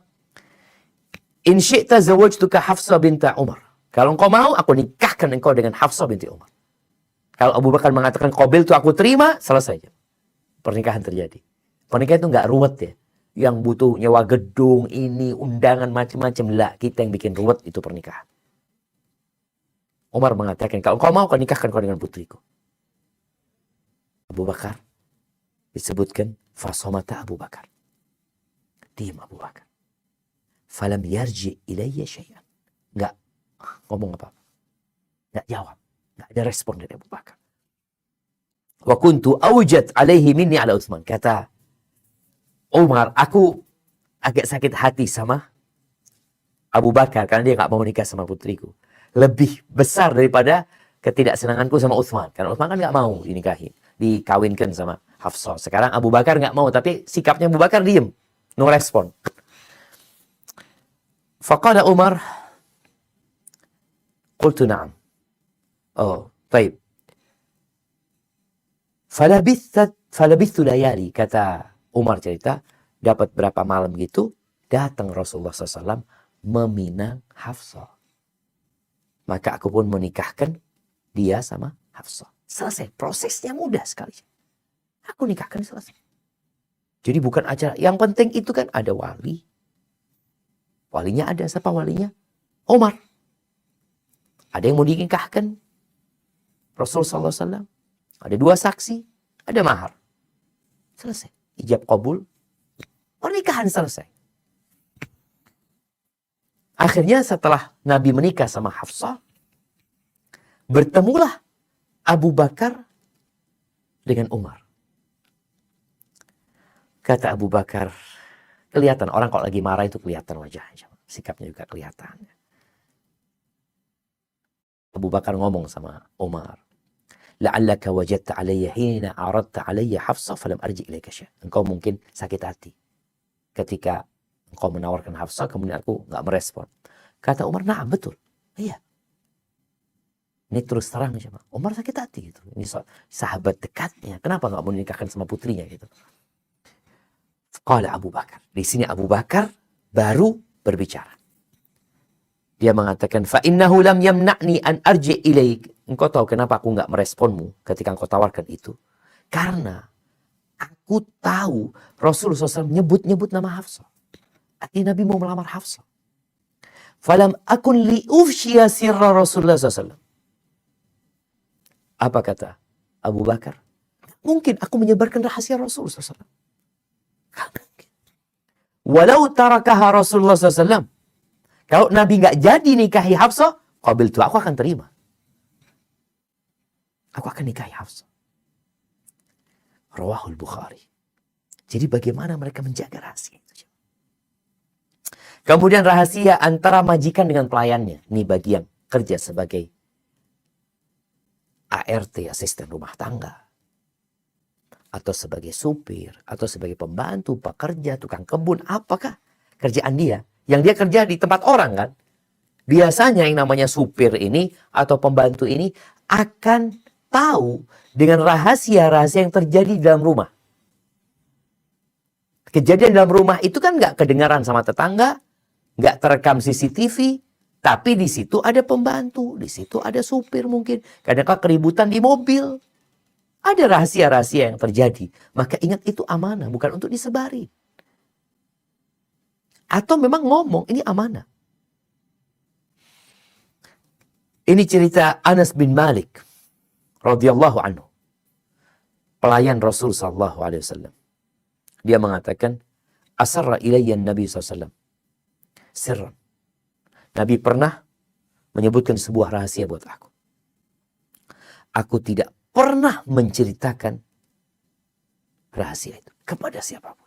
In syi'ta zawajtuka Hafsah binta Umar. Kalau engkau mau, aku nikahkan engkau dengan Hafsah binti Umar. Kalau Abu Bakar mengatakan qabil itu aku terima, selesai. Pernikahan terjadi. Pernikahan itu enggak ruwet ya. Yang butuh nyewa gedung, ini, undangan, macam-macam. Lah, kita yang bikin ruwet itu pernikahan. Umar mengatakan, kalau kau mau, kau nikahkan kau dengan putriku. Abu Bakar disebutkan, fasomata Abu Bakar. Diam Abu Bakar. Falam yarji ilayya syai'an. Enggak ngomong apa-apa. Enggak jawab. Enggak ada respon dari Abu Bakar. Wa kuntu awjad alaihi minni ala Utsman. Kata Umar, aku agak sakit hati sama Abu Bakar karena dia nggak mau menikah sama putriku. Lebih besar daripada ketidaksenanganku sama Utsman. Karena Utsman kan nggak mau dinikahin, dikawinkan sama Hafsah. Sekarang Abu Bakar nggak mau, tapi sikapnya Abu Bakar diem, no respon. Faqala Umar, qultu na'am. Oh, baik. Falabithu layali, kata Umar cerita, dapat berapa malam gitu, datang Rasulullah SAW meminang Hafsah. Maka aku pun menikahkan dia sama Hafsah. Selesai, prosesnya mudah sekali. Aku nikahkan selesai. Jadi bukan acara, yang penting itu kan ada wali. Walinya ada, siapa walinya? Umar. Ada yang mau dinikahkan Rasulullah SAW. Ada 2 saksi, ada mahar. Selesai. Ijab kabul, pernikahan selesai. Akhirnya setelah Nabi menikah sama Hafsah, bertemulah Abu Bakar dengan Umar. Kata Abu Bakar, kelihatan orang kalau lagi marah itu kelihatan wajahnya. Sikapnya juga kelihatan. Abu Bakar ngomong sama Umar, la'allaka wajadta alayya hina aradta alayya Hafsah falam arji ilaika syai'. Engkau mungkin sakit hati ketika engkau menawarkan Hafsah, kemudian aku nggak merespon. Kata Umar, nah betul. Iya. Ini terus terang aja, Umar sakit hati gitu. Ini sahabat dekatnya. Kenapa nggak mau menikahkan sama putrinya gitu? Qala Abu Bakar. Di sini Abu Bakar baru berbicara. Dia mengatakan, fa innahu lam yamna'ni an arji ilaik. Engkau tahu kenapa aku nggak meresponmu ketika engkau tawarkan itu? Karena aku tahu Rasulullah SAW nyebut nama Hafsah. Artinya Nabi mau melamar Hafsah. Falam akun liufshiya sirra Rasulullah SAW. Apa kata Abu Bakar? Mungkin aku menyebarkan rahasia Rasulullah SAW. Walau tarakaha Rasulullah SAW. Kalau Nabi nggak jadi nikahi Hafsah, qabil tu, aku akan terima. Aku akan nikahi Hafsah. Rawahul Bukhari. Jadi bagaimana mereka menjaga rahasia itu? Kemudian rahasia antara majikan dengan pelayannya. Ini bagi yang kerja sebagai ART, asisten rumah tangga. Atau sebagai supir, atau sebagai pembantu, pekerja, tukang kebun, apakah kerjaan dia? Yang dia kerja di tempat orang kan? Biasanya yang namanya supir ini, atau pembantu ini, akan tahu dengan rahasia-rahasia yang terjadi di dalam rumah. Kejadian dalam rumah itu kan nggak kedengaran sama tetangga, nggak terekam CCTV, tapi di situ ada pembantu, di situ ada supir mungkin, kadang-kadang keributan di mobil. Ada rahasia-rahasia yang terjadi. Maka ingat itu amanah, bukan untuk disebari. Atau memang ngomong, ini amanah. Ini cerita Anas bin Malik radhiyallahu anhu. Pelayan Rasul sallallahu alaihi wasallam. Dia mengatakan, asarra ilayya Nabi SAW. Sirran. Nabi pernah menyebutkan sebuah rahasia buat aku. Aku tidak pernah menceritakan rahasia itu kepada siapapun.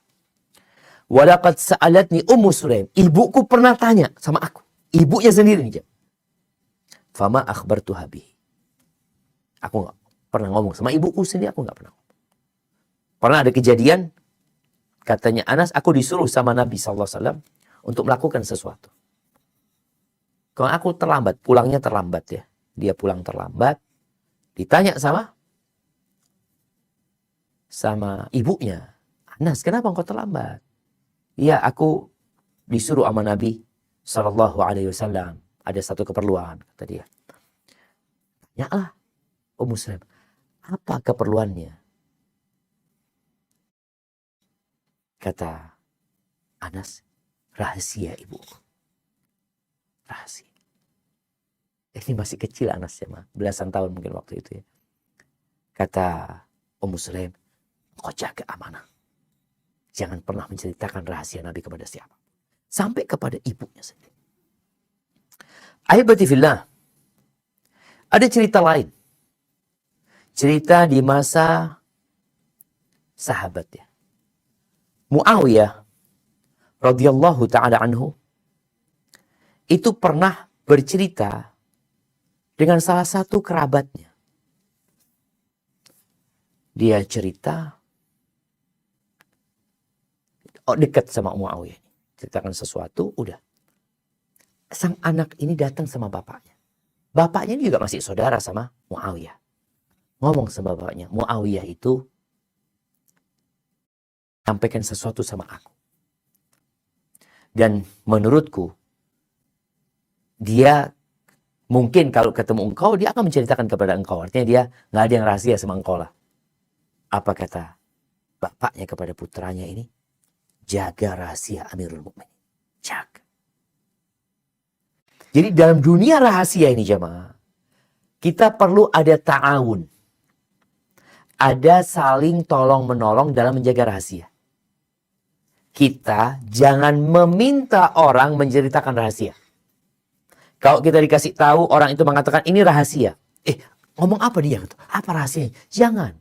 Walaqad sa'alatni Ummu Sulaim. Ibuku pernah tanya sama aku. Ibunya sendiri nih. Fama akhbartuha bihi. Aku nggak pernah ngomong sama ibuku sendiri. Aku nggak pernah. Pernah ada kejadian. Katanya Anas, aku disuruh sama Nabi SAW untuk melakukan sesuatu. Kalau aku terlambat, pulangnya terlambat ya. Dia pulang terlambat. Ditanya sama ibunya. Anas, kenapa engkau terlambat? Iya, aku disuruh sama Nabi SAW. Ada satu keperluan, kata dia. Tanyalah, Ummu Sulaim, apa keperluannya? Kata Anas, rahasia ibuku. Rahasia. Ini masih kecil Anas ya, belasan tahun mungkin waktu itu ya. Kata Ummu Sulaim, kau jaga amanah. Jangan pernah menceritakan rahasia Nabi kepada siapa. Sampai kepada ibunya sendiri. Ahibati fillah. Ada cerita lain. Cerita di masa sahabat ya. Muawiyah radhiyallahu ta'ala anhu itu pernah bercerita dengan salah satu kerabatnya. Dia cerita dekat sama Muawiyah. Ceritakan sesuatu, udah. Sang anak ini datang sama bapaknya. Bapaknya ini juga masih saudara sama Muawiyah. Ngomong sama bapaknya, Muawiyah itu sampaikan sesuatu sama aku. Dan menurutku, dia mungkin kalau ketemu engkau, dia akan menceritakan kepada engkau. Artinya dia nggak ada yang rahasia sama engkau lah. Apa kata bapaknya kepada putranya ini? Jaga rahasia Amirul Mukminin. Jaga. Jadi dalam dunia rahasia ini jemaah, kita perlu ada ta'awun. Ada saling tolong-menolong dalam menjaga rahasia. Kita jangan meminta orang menceritakan rahasia. Kalau kita dikasih tahu, orang itu mengatakan ini rahasia. Ngomong apa dia? Apa rahasianya? Jangan.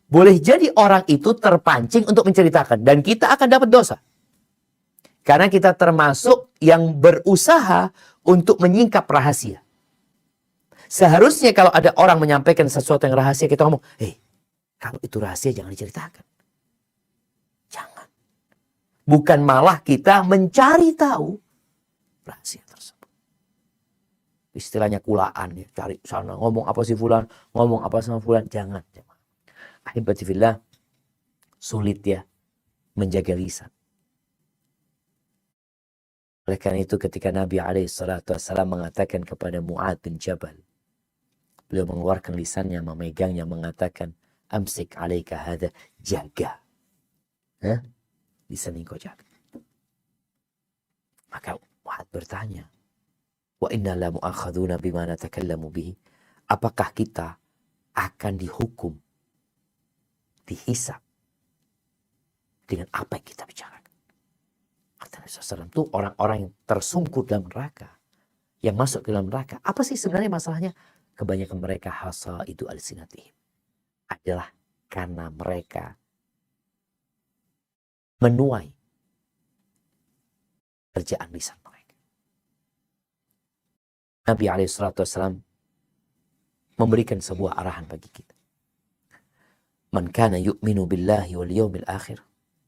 boleh jadi orang itu terpancing untuk menceritakan. Dan kita akan dapat dosa. Karena kita termasuk yang berusaha untuk menyingkap rahasia. Seharusnya kalau ada orang menyampaikan sesuatu yang rahasia, kita ngomong, kalau itu rahasia jangan diceritakan. Jangan. Bukan malah kita mencari tahu rahasia tersebut. Istilahnya kulaan, ya. Cari sana, ngomong apa sih fulan, ngomong apa sama fulan. Jangan. Ahibati fillah, sulit ya menjaga lisan. Oleh karena itu ketika Nabi SAW mengatakan kepada Mu'ad bin Jabal, beliau mengeluarkan lisannya, memegangnya, mengatakan, amsik alaika hadha, jaga. Lisan ini kau jaga. Maka Mu'ad bertanya, wa inna la mu'akhaduna bima natakallamu bihi. Apakah kita akan dihukum, dihisab dengan apa yang kita bicarakan? Kata Nabi SAW itu orang-orang yang tersungkur dalam neraka, yang masuk ke dalam neraka. Apa sih sebenarnya masalahnya? Kebanyakan mereka hasa itu al-sinatihim. Adalah karena mereka menuai kerjaan lisan mereka. Nabi SAW memberikan sebuah arahan bagi kita. Man kana yu'minu billahi wal yawmil akhir.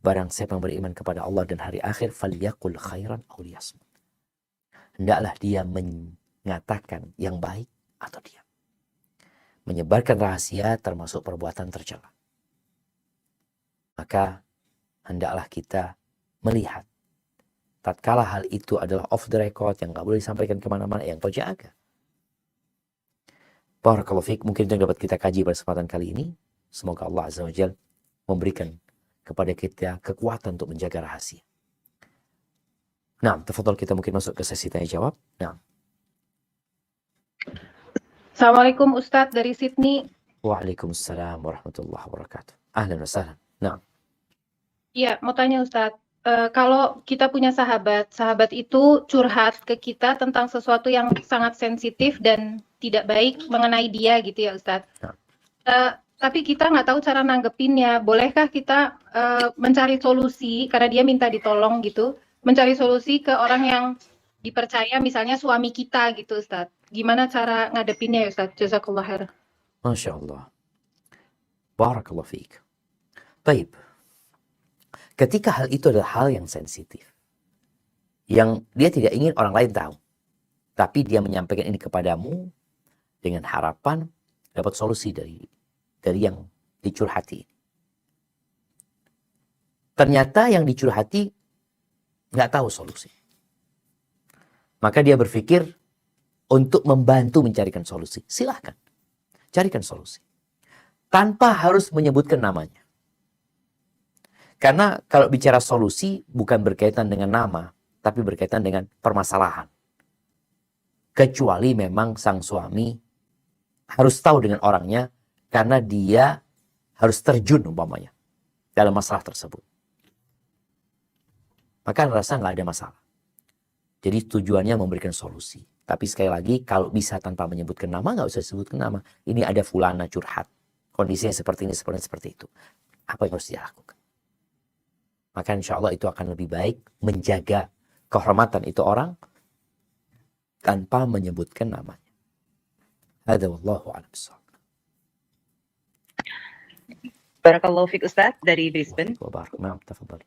Barang siapa yang beriman kepada Allah dan hari akhir, falyaqul khairan aw liyasmut. Hendaklah dia mengatakan yang baik atau diam. Menyebarkan rahasia termasuk perbuatan tercela. Maka hendaklah kita melihat tatkala hal itu adalah off the record yang gak boleh disampaikan kemana-mana, yang kau jaga. Barakallahu fiik, mungkin itu yang dapat kita kaji pada kesempatan kali ini. Semoga Allah Azza wa Jalla memberikan kepada kita kekuatan untuk menjaga rahasia. Nah, tafadhol, kita mungkin masuk ke sesi tanya jawab. Nah. Assalamualaikum Ustadz dari Sydney. Waalaikumsalam warahmatullahi wabarakatuh. Ahlan wa sahlan. Nah. Iya, mau tanya Ustadz. Kalau kita punya sahabat itu curhat ke kita tentang sesuatu yang sangat sensitif dan tidak baik mengenai dia gitu ya Ustadz. Nah. Tapi kita nggak tahu cara nanggepinnya. Bolehkah kita mencari solusi karena dia minta ditolong gitu, mencari solusi ke orang yang dipercaya, misalnya suami kita gitu Ustadz. Gimana cara ngadepinnya ya Ustadz? Jazakallah khair. Masya Allah. Barakallah fiik. Baik. Ketika hal itu adalah hal yang sensitif, yang dia tidak ingin orang lain tahu, tapi dia menyampaikan ini kepadamu dengan harapan dapat solusi dari yang dicurhati. Ternyata yang dicurhati nggak tahu solusi. Maka dia berpikir untuk membantu mencarikan solusi. Silahkan, carikan solusi. Tanpa harus menyebutkan namanya. Karena kalau bicara solusi bukan berkaitan dengan nama, tapi berkaitan dengan permasalahan. Kecuali memang sang suami harus tahu dengan orangnya, karena dia harus terjun umpamanya dalam masalah tersebut. Maka rasa nggak ada masalah. Jadi tujuannya memberikan solusi. Tapi sekali lagi, kalau bisa tanpa menyebutkan nama, nggak usah sebutkan nama. Ini ada fulana curhat. Kondisinya seperti ini, seperti itu. Apa yang harus dia lakukan? Maka insya Allah itu akan lebih baik menjaga kehormatan itu orang tanpa menyebutkan namanya. Hadza wallahu a'lam bishawab. Barakallahu fiik Ustadz dari Brisbane. Nah, tafadhali.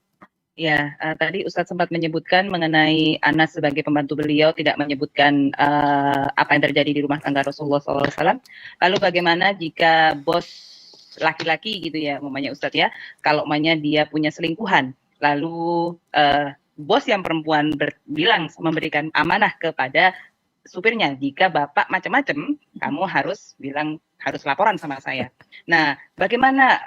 Ya, tadi Ustadz sempat menyebutkan mengenai Anas sebagai pembantu beliau tidak menyebutkan apa yang terjadi di rumah tangga Rasulullah SAW. Lalu bagaimana jika bos laki-laki gitu ya, umpamanya Ustadz ya, kalau umpamanya dia punya selingkuhan, lalu bos yang perempuan bilang memberikan amanah kepada supirnya, jika bapak macam-macam, kamu harus laporan sama saya. Nah, bagaimana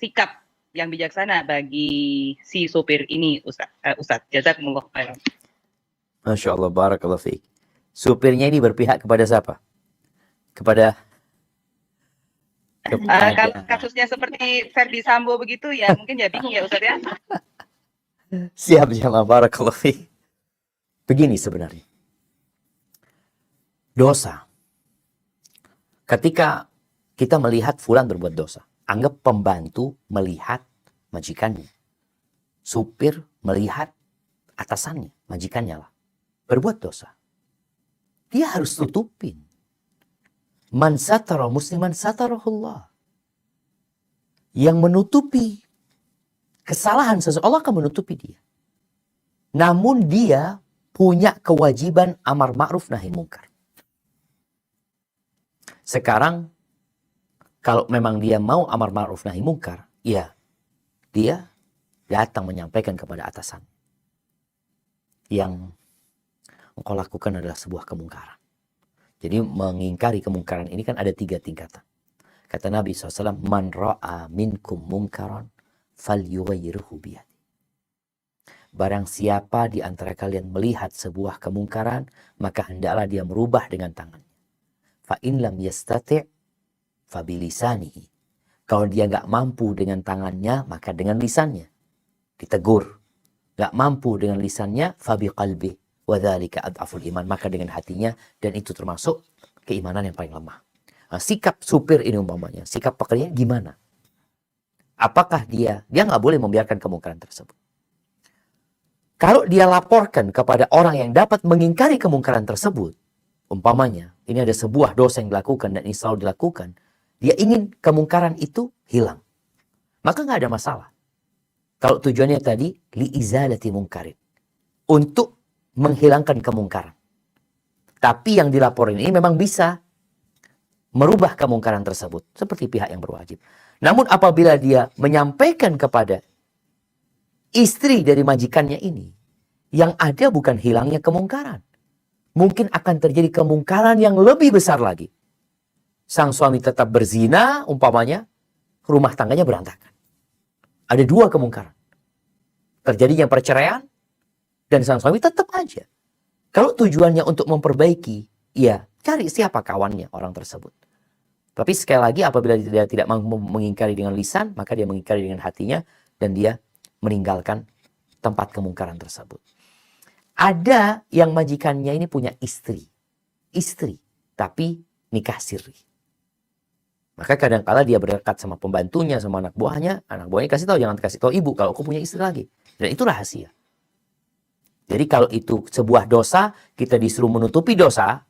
sikap yang bijaksana bagi si supir ini, Ustadz? Jazakumullah khairan. Masya Allah, barakallahu fiik. Supirnya ini berpihak kepada siapa? Kepada kalau kasusnya seperti Ferdi Sambo begitu ya, mungkin ya bingung ya Ustadz ya. Siap, jamaah, barakallahu fiik. Begini sebenarnya. Dosa. Ketika kita melihat fulan berbuat dosa, Anggap pembantu melihat majikannya. Supir melihat atasannya, majikannya lah. Berbuat dosa. Dia harus tutupin. Man satara musliman satarahullah. Yang menutupi kesalahan seseorang, Allah akan menutupi dia. Namun dia punya kewajiban amar ma'ruf nahi mungkar. Sekarang, kalau memang dia mau amar ma'ruf nahi mungkar, ya dia datang menyampaikan kepada atasan. Yang engkau lakukan adalah sebuah kemungkaran. Jadi mengingkari kemungkaran ini kan ada 3 tingkatan. Kata Nabi SAW, Man ra'a minkum mungkaran falyughayyirhu biyadihi. Barang siapa di antara kalian melihat sebuah kemungkaran, maka hendaklah dia merubah dengan tangannya. Fa in lam yastati' fa bilisanihi. Kalau dia nggak mampu dengan tangannya, maka dengan lisannya. Ditegur. Nggak mampu dengan lisannya, fa biqalbi. Wa dzalika ad'aful iman. Maka dengan hatinya, dan itu termasuk keimanan yang paling lemah. Nah, sikap supir ini umpamanya, sikap pekerja gimana? Apakah dia nggak boleh membiarkan kemungkaran tersebut. Kalau dia laporkan kepada orang yang dapat mengingkari kemungkaran tersebut, umpamanya ini ada sebuah dosa yang dilakukan dan ini selalu dilakukan, dia ingin kemungkaran itu hilang, maka nggak ada masalah. Kalau tujuannya tadi liizalati mungkarin, untuk menghilangkan kemungkaran. Tapi yang dilaporin ini memang bisa merubah kemungkaran tersebut seperti pihak yang berwajib. Namun apabila dia menyampaikan kepada istri dari majikannya ini, yang ada bukan hilangnya kemungkaran. Mungkin akan terjadi kemungkaran yang lebih besar lagi. Sang suami tetap berzina, umpamanya, rumah tangganya berantakan. Ada 2 kemungkaran. Terjadinya perceraian, dan sang suami tetap aja. Kalau tujuannya untuk memperbaiki, ya cari siapa kawannya orang tersebut. Tapi sekali lagi apabila dia tidak mengingkari dengan lisan, maka dia mengingkari dengan hatinya, dan dia meninggalkan tempat kemungkaran tersebut. Ada yang majikannya ini punya istri, tapi nikah siri. Maka kadang-kala dia berdekat sama pembantunya, sama anak buahnya kasih tahu, jangan kasih tahu ibu kalau aku punya istri lagi. Dan itu rahasia. Jadi kalau itu sebuah dosa, kita disuruh menutupi dosa,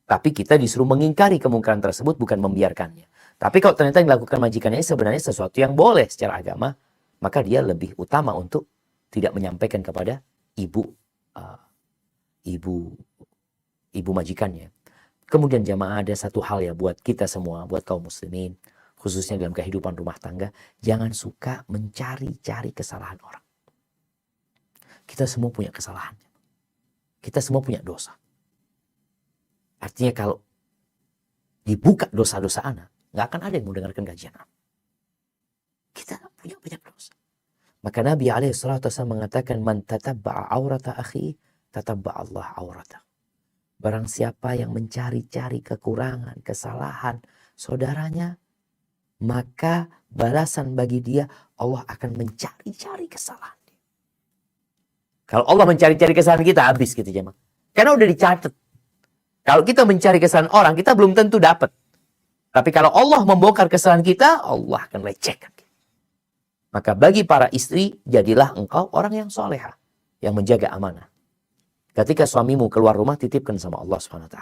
tapi kita disuruh mengingkari kemungkaran tersebut, bukan membiarkannya. Tapi kalau ternyata yang dilakukan majikannya sebenarnya sesuatu yang boleh secara agama, maka dia lebih utama untuk tidak menyampaikan kepada ibu majikannya. Kemudian jamaah, ada satu hal ya buat kita semua, buat kaum muslimin, khususnya dalam kehidupan rumah tangga, jangan suka mencari-cari kesalahan orang. Kita semua punya kesalahan. Kita semua punya dosa. Artinya kalau dibuka dosa-dosa anak, nggak akan ada yang mau dengarkan kajian. Kita punya banyak dosa. Maka Nabi SAW mengatakan, Man tatabba'a aurata akhi, tatabba'a Allah aurata. Barang siapa yang mencari-cari kekurangan, kesalahan saudaranya, maka balasan bagi dia, Allah akan mencari-cari kesalahan. Kalau Allah mencari-cari kesalahan kita, habis gitu jemaah. Karena udah dicatat. Kalau kita mencari kesalahan orang, kita belum tentu dapat. Tapi kalau Allah membongkar kesalahan kita, Allah akan lecehkan. Maka bagi para istri, jadilah engkau orang yang soleha, yang menjaga amanah. Ketika suamimu keluar rumah, titipkan sama Allah SWT.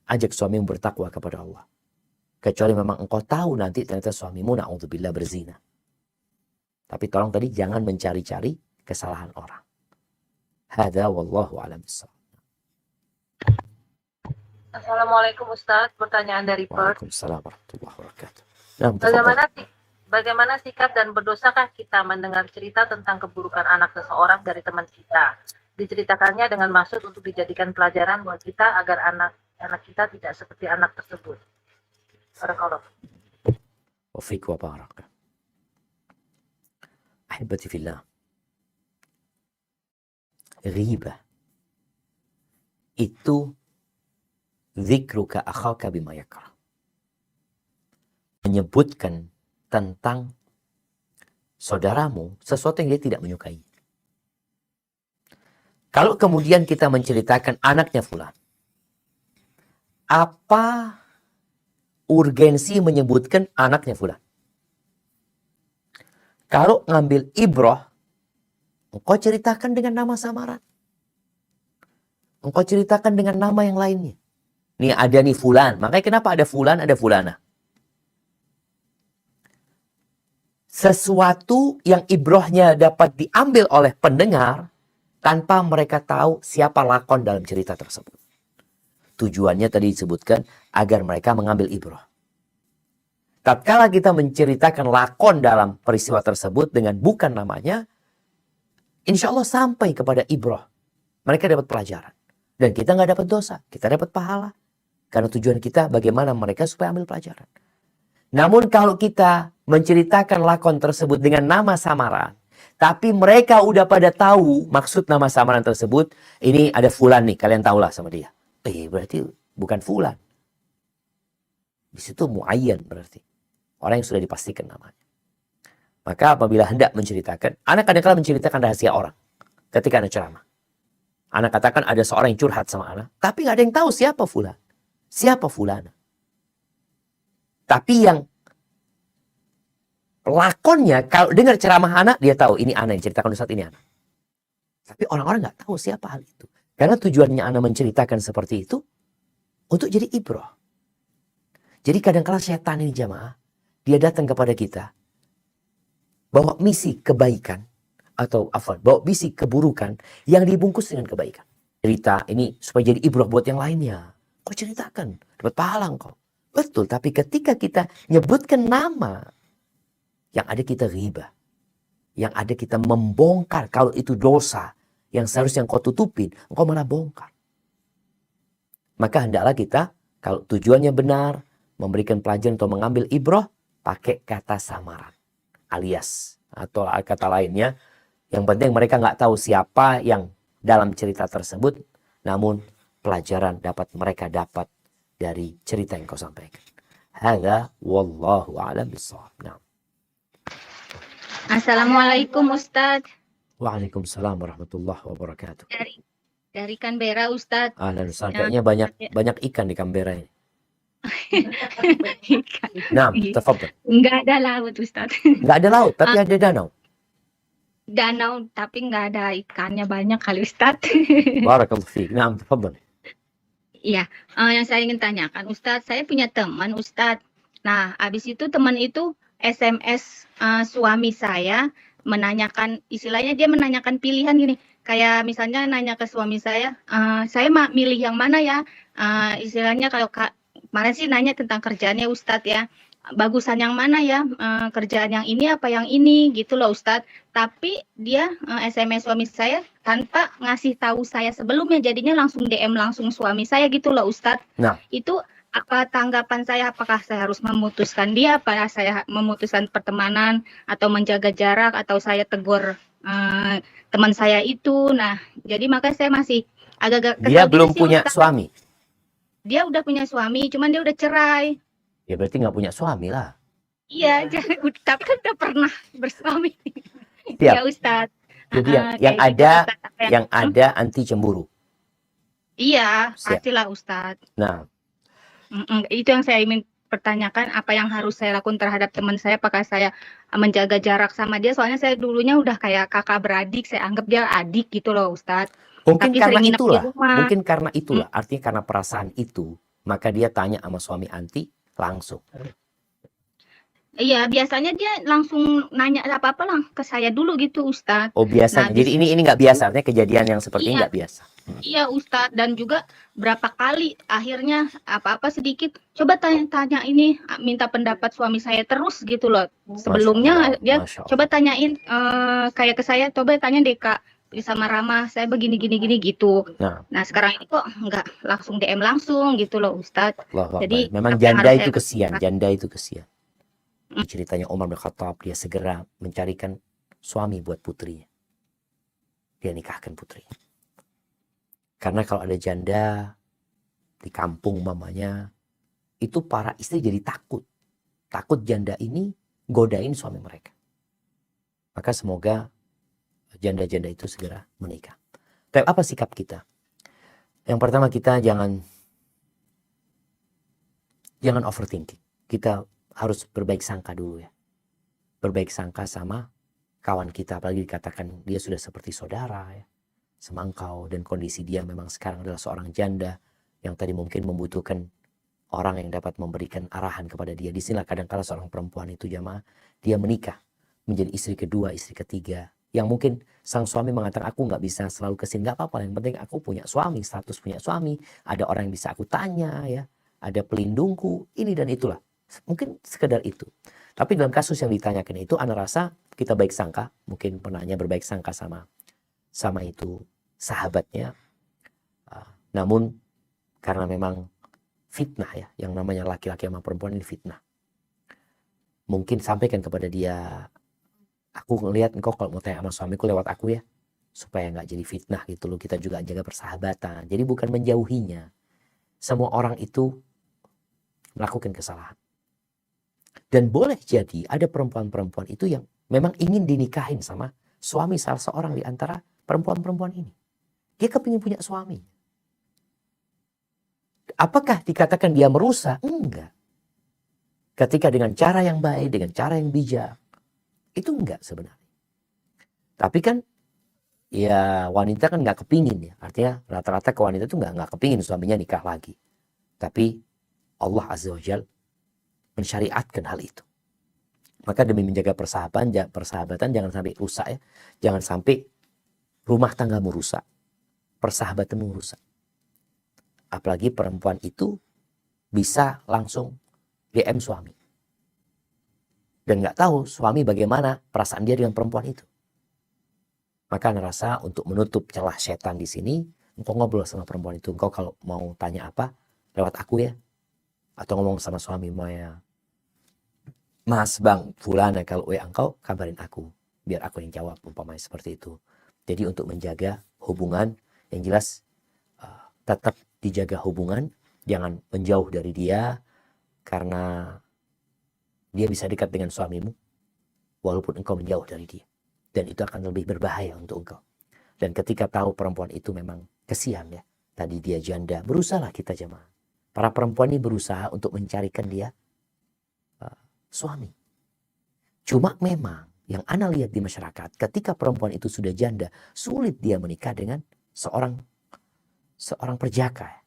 Ajak suamimu bertakwa kepada Allah. Kecuali memang engkau tahu nanti ternyata suamimu na'udzubillah berzina. Tapi tolong tadi jangan mencari-cari kesalahan orang. Hada wallahu a'lam bishawab. Assalamualaikum Ustaz, pertanyaan dari Perth. Waalaikumsalam warahmatullahi wabarakatuh. Bagaimana sikap dan berdosakah kita mendengar cerita tentang keburukan anak seseorang dari teman kita? Diceritakannya dengan maksud untuk dijadikan pelajaran buat kita agar anak kita tidak seperti anak tersebut. Barakallah. Wa fiik wa barak. Ahibati fillah. Ghibah itu dzikruka akhaka bima yakrah. Menyebutkan tentang saudaramu sesuatu yang dia tidak menyukai. Kalau kemudian kita menceritakan anaknya fulan, apa urgensi menyebutkan anaknya fulan? Kalau ngambil ibroh, engkau ceritakan dengan nama samaran. Engkau ceritakan dengan nama yang lainnya. Nih ada nih fulan. Makanya kenapa ada fulan, ada fulana. Sesuatu yang ibrohnya dapat diambil oleh pendengar tanpa mereka tahu siapa lakon dalam cerita tersebut. Tujuannya tadi disebutkan agar mereka mengambil ibroh. Tatkala kita menceritakan lakon dalam peristiwa tersebut dengan bukan namanya, insya Allah sampai kepada ibroh. Mereka dapat pelajaran. Dan kita nggak dapat dosa, kita dapat pahala. Karena tujuan kita bagaimana mereka supaya ambil pelajaran. Namun kalau kita menceritakan lakon tersebut dengan nama samaran, tapi mereka udah pada tahu maksud nama samaran tersebut, ini ada fulan nih, kalian tahulah sama dia. Berarti bukan fulan. Di situ muayyan berarti. Orang yang sudah dipastikan namanya. Maka apabila hendak menceritakan, anak kadang-kadang menceritakan rahasia orang ketika anak ceramah. Anak katakan ada seorang yang curhat sama anak, tapi nggak ada yang tahu siapa fulan. Siapa fulana. Tapi yang lakonnya, kalau dengar ceramah anak, dia tahu ini anak yang ceritakan Ustaz, ini anak. Tapi orang-orang nggak tahu siapa hal itu. Karena tujuannya anak menceritakan seperti itu untuk jadi ibroh. Jadi kadang-kala setan ini jamaah, dia datang kepada kita bawa misi kebaikan atau bawa misi keburukan yang dibungkus dengan kebaikan. Cerita ini supaya jadi ibroh buat yang lainnya. Kau ceritakan, dapat pahala kau. Betul, tapi ketika kita nyebutkan nama, yang ada kita ghibah, yang ada kita membongkar kalau itu dosa yang seharusnya engkau tutupin, engkau malah bongkar. Maka hendaklah kita, kalau tujuannya benar, memberikan pelajaran atau mengambil ibroh, pakai kata samaran. Alias, atau kata lainnya, yang penting mereka nggak tahu siapa yang dalam cerita tersebut, namun pelajaran mereka dapat dari cerita yang kau sampaikan. Hadza wallahu a'lam bishawab. Nah. Assalamualaikum Ustadz. Waalaikumsalam warahmatullahi wabarakatuh. Dari Canberra Ustadz. Ahlan Ustaz, kayaknya banyak ikan di Canberra ini. Ikan. Nah, tafadhal. Enggak ada laut Ustadz. Enggak ada laut, tapi ada danau. Danau, tapi enggak ada ikannya banyak kali Ustadz. Barakallahu fiik. Nah, tafadhal. Iya, yang saya ingin tanyakan Ustadz, saya punya teman Ustadz. Nah, habis itu teman itu SMS suami saya menanyakan, istilahnya dia menanyakan pilihan gini, kayak misalnya nanya ke suami saya milih yang mana ya, istilahnya kalau kemarin sih nanya tentang kerjaannya Ustadz ya, bagusan yang mana ya, kerjaan yang ini apa yang ini gitu loh Ustadz. Tapi dia SMS suami saya tanpa ngasih tahu saya sebelumnya, jadinya langsung DM langsung suami saya gitu loh Ustadz. Nah, itu apa tanggapan saya, apakah saya harus memutuskan dia, apa saya memutuskan pertemanan atau menjaga jarak, atau saya tegur teman saya itu. Nah, jadi makanya saya masih agak-agak kesal. Dia belum sih, punya Ustaz. suami. Dia udah punya suami, cuman dia udah cerai. Ya berarti nggak punya suami lah. Iya, tapi kan udah pernah bersuami. Siap. Ya Ustadz. Jadi yang Ustadz, ada anti cemburu. Iya, Siap. pastilah Ustadz. Nah, itu yang saya ingin pertanyakan, apa yang harus saya lakukan terhadap teman saya, apakah saya menjaga jarak sama dia, soalnya saya dulunya udah kayak kakak beradik, saya anggap dia adik gitu loh Ustadz. mungkin Tapi karena sering nginep di itulah, rumah. mungkin karena itulah, artinya karena perasaan itu, maka dia tanya sama suami anti langsung. Iya, biasanya dia langsung nanya apa-apa lah ke saya dulu gitu Ustadz. Oh biasa, Nah, jadi ini nggak biasa, artinya kejadian yang seperti ini Iya. nggak biasa. Iya Ustadz, dan juga berapa kali akhirnya apa-apa sedikit, coba tanya-tanya ini, minta pendapat suami saya terus gitu loh. Sebelumnya dia Masya Allah. coba tanyain kayak ke saya, coba tanya deh Kak, sama Rama, saya begini gitu. Nah. Nah sekarang ini kok nggak langsung DM langsung gitu loh Ustadz. Allahu Jadi, Akbar. Memang apa yang janda harus itu saya kesian, lakukan? janda itu kesian. Ceritanya Umar bin Khattab, dia segera mencarikan suami buat putrinya. Dia nikahkan putrinya. Karena kalau ada janda di kampung mamanya, itu para istri jadi takut. Takut janda ini godain suami mereka. Maka semoga janda-janda itu segera menikah. Tapi apa sikap kita? Yang pertama, kita jangan overthinking. Kita harus berbaik sangka dulu ya. Berbaik sangka sama kawan kita, apalagi dikatakan dia sudah seperti saudara ya, sama engkau, dan kondisi dia memang sekarang adalah seorang janda yang tadi mungkin membutuhkan orang yang dapat memberikan arahan kepada dia. Di sinilah kadang-kala seorang perempuan itu jamaah, dia menikah menjadi istri kedua, istri ketiga, yang mungkin sang suami mengatakan aku nggak bisa selalu kesini, nggak apa-apa, yang penting aku punya suami, status punya suami, ada orang yang bisa aku tanya ya, ada pelindungku, ini dan itulah. Mungkin sekedar itu. Tapi dalam kasus yang ditanyakan itu, ana rasa kita baik sangka, mungkin penanya berbaik sangka sama itu sahabatnya. Namun karena memang fitnah ya, yang namanya laki-laki sama perempuan ini fitnah. Mungkin sampaikan kepada dia, aku ngelihat engkau kalau mau tanya sama suamiku lewat aku ya, supaya nggak jadi fitnah gitu loh. Kita juga jaga persahabatan. Jadi bukan menjauhinya. Semua orang itu melakukan kesalahan. Dan boleh jadi ada perempuan-perempuan itu yang memang ingin dinikahin sama suami salah seorang di antara perempuan-perempuan ini. Dia kepingin punya suami. Apakah dikatakan dia merusak? Enggak. Ketika dengan cara yang baik, dengan cara yang bijak, itu enggak sebenarnya. Tapi kan ya wanita kan nggak kepingin ya. Artinya rata-rata ke wanita itu nggak kepingin suaminya nikah lagi. Tapi Allah Azza wa Jal mensyariatkan hal itu. Maka demi menjaga persahabatan jangan sampai rusak ya. Jangan sampai rumah tanggamu rusak, persahabatanmu rusak. Apalagi perempuan itu bisa langsung DM suami. Dan nggak tahu suami bagaimana perasaan dia dengan perempuan itu. Maka ana rasa untuk menutup celah setan di sini, engkau ngobrol sama perempuan itu. Engkau kalau mau tanya apa, lewat aku ya. Atau ngomong sama suami, Maya, Mas Bang Fulana, kalau engkau kabarin aku. Biar aku yang jawab, umpamanya seperti itu. Jadi untuk menjaga hubungan, yang jelas tetap dijaga hubungan. Jangan menjauh dari dia, karena dia bisa dekat dengan suamimu, walaupun engkau menjauh dari dia. Dan itu akan lebih berbahaya untuk engkau. Dan ketika tahu perempuan itu memang kesian ya, tadi dia janda, berusahalah kita jemaah. Para perempuan ini berusaha untuk mencarikan dia suami. Cuma memang yang ana lihat di masyarakat, ketika perempuan itu sudah janda, sulit dia menikah dengan seorang perjaka.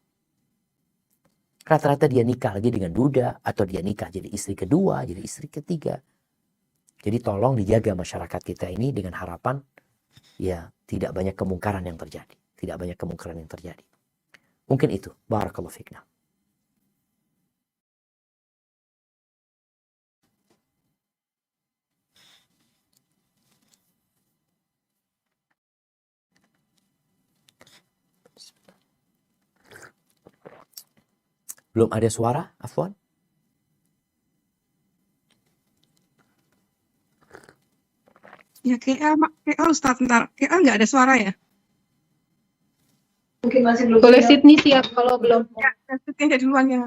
Rata-rata dia nikah lagi dengan duda, atau dia nikah jadi istri kedua, jadi istri ketiga. Jadi tolong dijaga masyarakat kita ini dengan harapan ya tidak banyak kemungkaran yang terjadi. Tidak banyak kemungkaran yang terjadi. Mungkin itu. Barakallahu fikna. Belum ada suara, Afwan? Ya KA Ustaz, bentar. KA nggak ada suara ya? Mungkin masih belum Boleh Sydney siap kalau belum. Ya, Sydney ada duluan ya.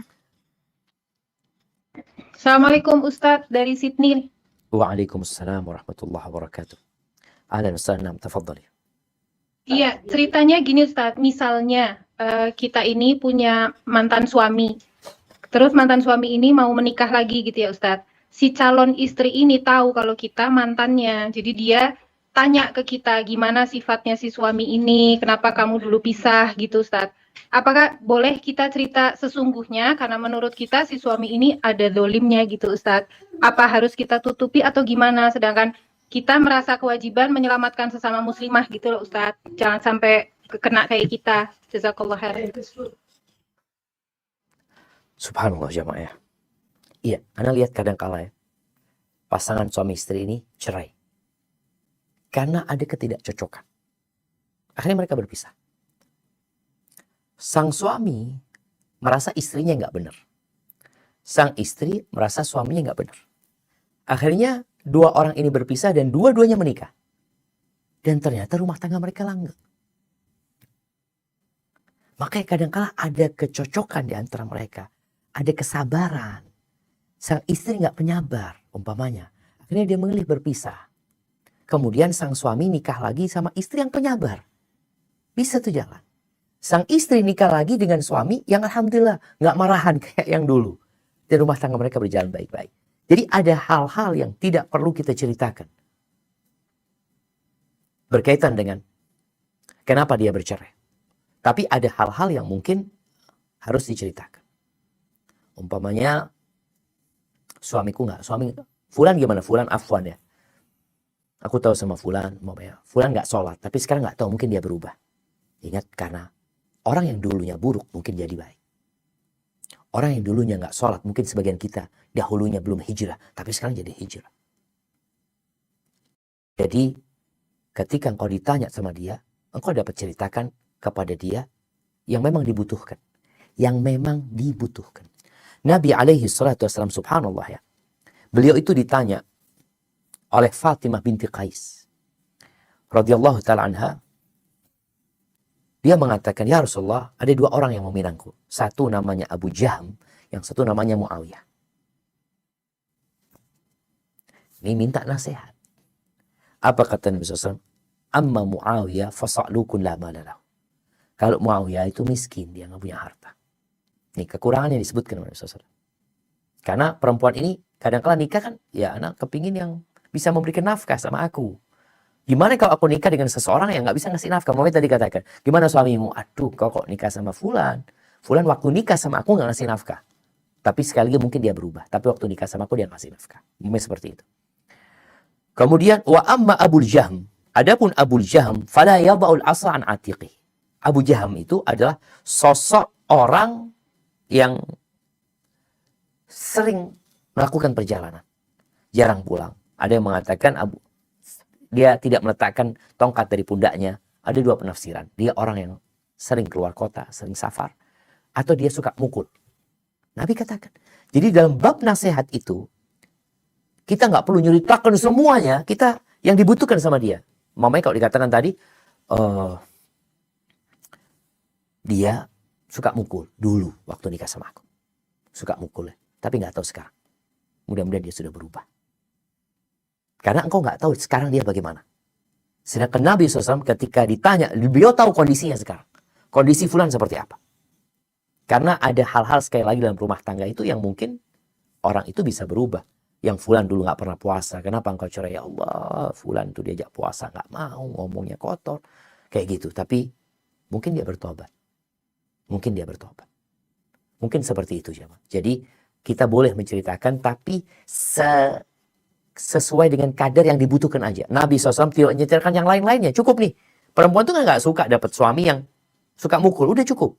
Assalamualaikum Ustadz dari Sydney. Waalaikumsalam warahmatullahi wabarakatuh. Ahlan wa sahlan, tafadhali. Iya, ceritanya gini Ustadz, misalnya kita ini punya mantan suami, terus mantan suami ini mau menikah lagi gitu ya Ustadz. Si calon istri ini tahu kalau kita mantannya, jadi dia tanya ke kita gimana sifatnya si suami ini, kenapa kamu dulu pisah gitu Ustadz. Apakah boleh kita cerita sesungguhnya karena menurut kita si suami ini ada dolimnya gitu Ustadz. Apa harus kita tutupi atau gimana, sedangkan kita merasa kewajiban menyelamatkan sesama muslimah gitu loh Ustadz. Jangan sampai kena kayak kita. Jazakallah khair. Subhanallah jamaah ya. Iya, ana lihat kadang-kala ya, pasangan suami istri ini cerai. Karena ada ketidakcocokan. Akhirnya mereka berpisah. Sang suami merasa istrinya nggak benar. Sang istri merasa suaminya nggak benar. Akhirnya dua orang ini berpisah dan dua-duanya menikah. Dan ternyata rumah tangga mereka langgeng. Makanya kadang-kala ada kecocokan di antara mereka. Ada kesabaran. Sang istri nggak penyabar umpamanya. Akhirnya dia memilih berpisah. Kemudian sang suami nikah lagi sama istri yang penyabar. Bisa tuh jalan. Sang istri nikah lagi dengan suami yang alhamdulillah nggak marahan kayak yang dulu. Dan rumah tangga mereka berjalan baik-baik. Jadi ada hal-hal yang tidak perlu kita ceritakan. berkaitan dengan kenapa dia bercerai. Tapi ada hal-hal yang mungkin harus diceritakan. Umpamanya suamiku Fulan gimana? Fulan afwan ya. Aku tahu sama Fulan, Fulan nggak sholat, tapi sekarang nggak tahu, mungkin dia berubah. Ingat, karena orang yang dulunya buruk mungkin jadi baik. Orang yang dulunya nggak sholat, mungkin sebagian kita dahulunya belum hijrah, tapi sekarang jadi hijrah. Jadi ketika engkau ditanya sama dia, engkau dapat ceritakan kepada dia yang memang dibutuhkan. Yang memang dibutuhkan. Nabi alaihi salatu wassalam, subhanallah ya. Beliau itu ditanya oleh Fatimah binti Qais radhiyallahu ta'ala anha. Dia mengatakan, ya Rasulullah, ada dua orang yang meminangku. Satu namanya Abu Jahm, yang satu namanya Muawiyah. Ini minta nasihat. Apa kata Nabi SAW? Amma Muawiyah fasa'lukun la malalahu. Kalau Muawiyah itu miskin, dia nggak punya harta. Ini kekurangan yang disebutkan oleh Nabi SAW. Karena perempuan ini kadang-kala nikah kan, ya anak kepingin yang bisa memberikan nafkah sama aku. Gimana kalau aku nikah dengan seseorang yang nggak bisa ngasih nafkah? Mama tadi katakan, gimana suamimu? Aduh, kau kok nikah sama Fulan? Fulan waktu nikah sama aku nggak ngasih nafkah. Tapi sekali lagi mungkin dia berubah. Tapi waktu nikah sama aku dia ngasih nafkah. Mungkin seperti itu. Kemudian, wa amma Abul Jahm. Adapun Abul Jahm, fala yada'ul asa an atiqih. Abu Jahm itu adalah sosok orang yang sering melakukan perjalanan. Jarang pulang. Ada yang mengatakan dia tidak meletakkan tongkat dari pundaknya. Ada dua penafsiran. Dia orang yang sering keluar kota, sering safar. Atau dia suka mukul. Nabi katakan. Jadi dalam bab nasihat itu, kita nggak perlu nyeritakan semuanya. Kita yang dibutuhkan sama dia. Mamanya kalau dikatakan tadi, dia suka mukul dulu waktu nikah sama aku. Suka mukul ya. Tapi nggak tahu sekarang. Mudah-mudahan dia sudah berubah. Karena engkau nggak tahu sekarang dia bagaimana. Sedangkan Nabi SAW ketika ditanya, beliau tahu kondisinya sekarang. Kondisi Fulan seperti apa. Karena ada hal-hal sekali lagi dalam rumah tangga itu yang mungkin orang itu bisa berubah. Yang Fulan dulu nggak pernah puasa. Kenapa engkau cerai? Ya Allah, Fulan tuh diajak puasa nggak mau, ngomongnya kotor. Kayak gitu. Tapi mungkin dia bertobat. Mungkin dia bertobat. Mungkin seperti itu. Jadi kita boleh menceritakan tapi sesuai dengan kadar yang dibutuhkan aja. Nabi SAW tidak menceritakan yang lain-lainnya. Cukup nih. Perempuan tuh nggak suka dapat suami yang suka mukul. Udah cukup.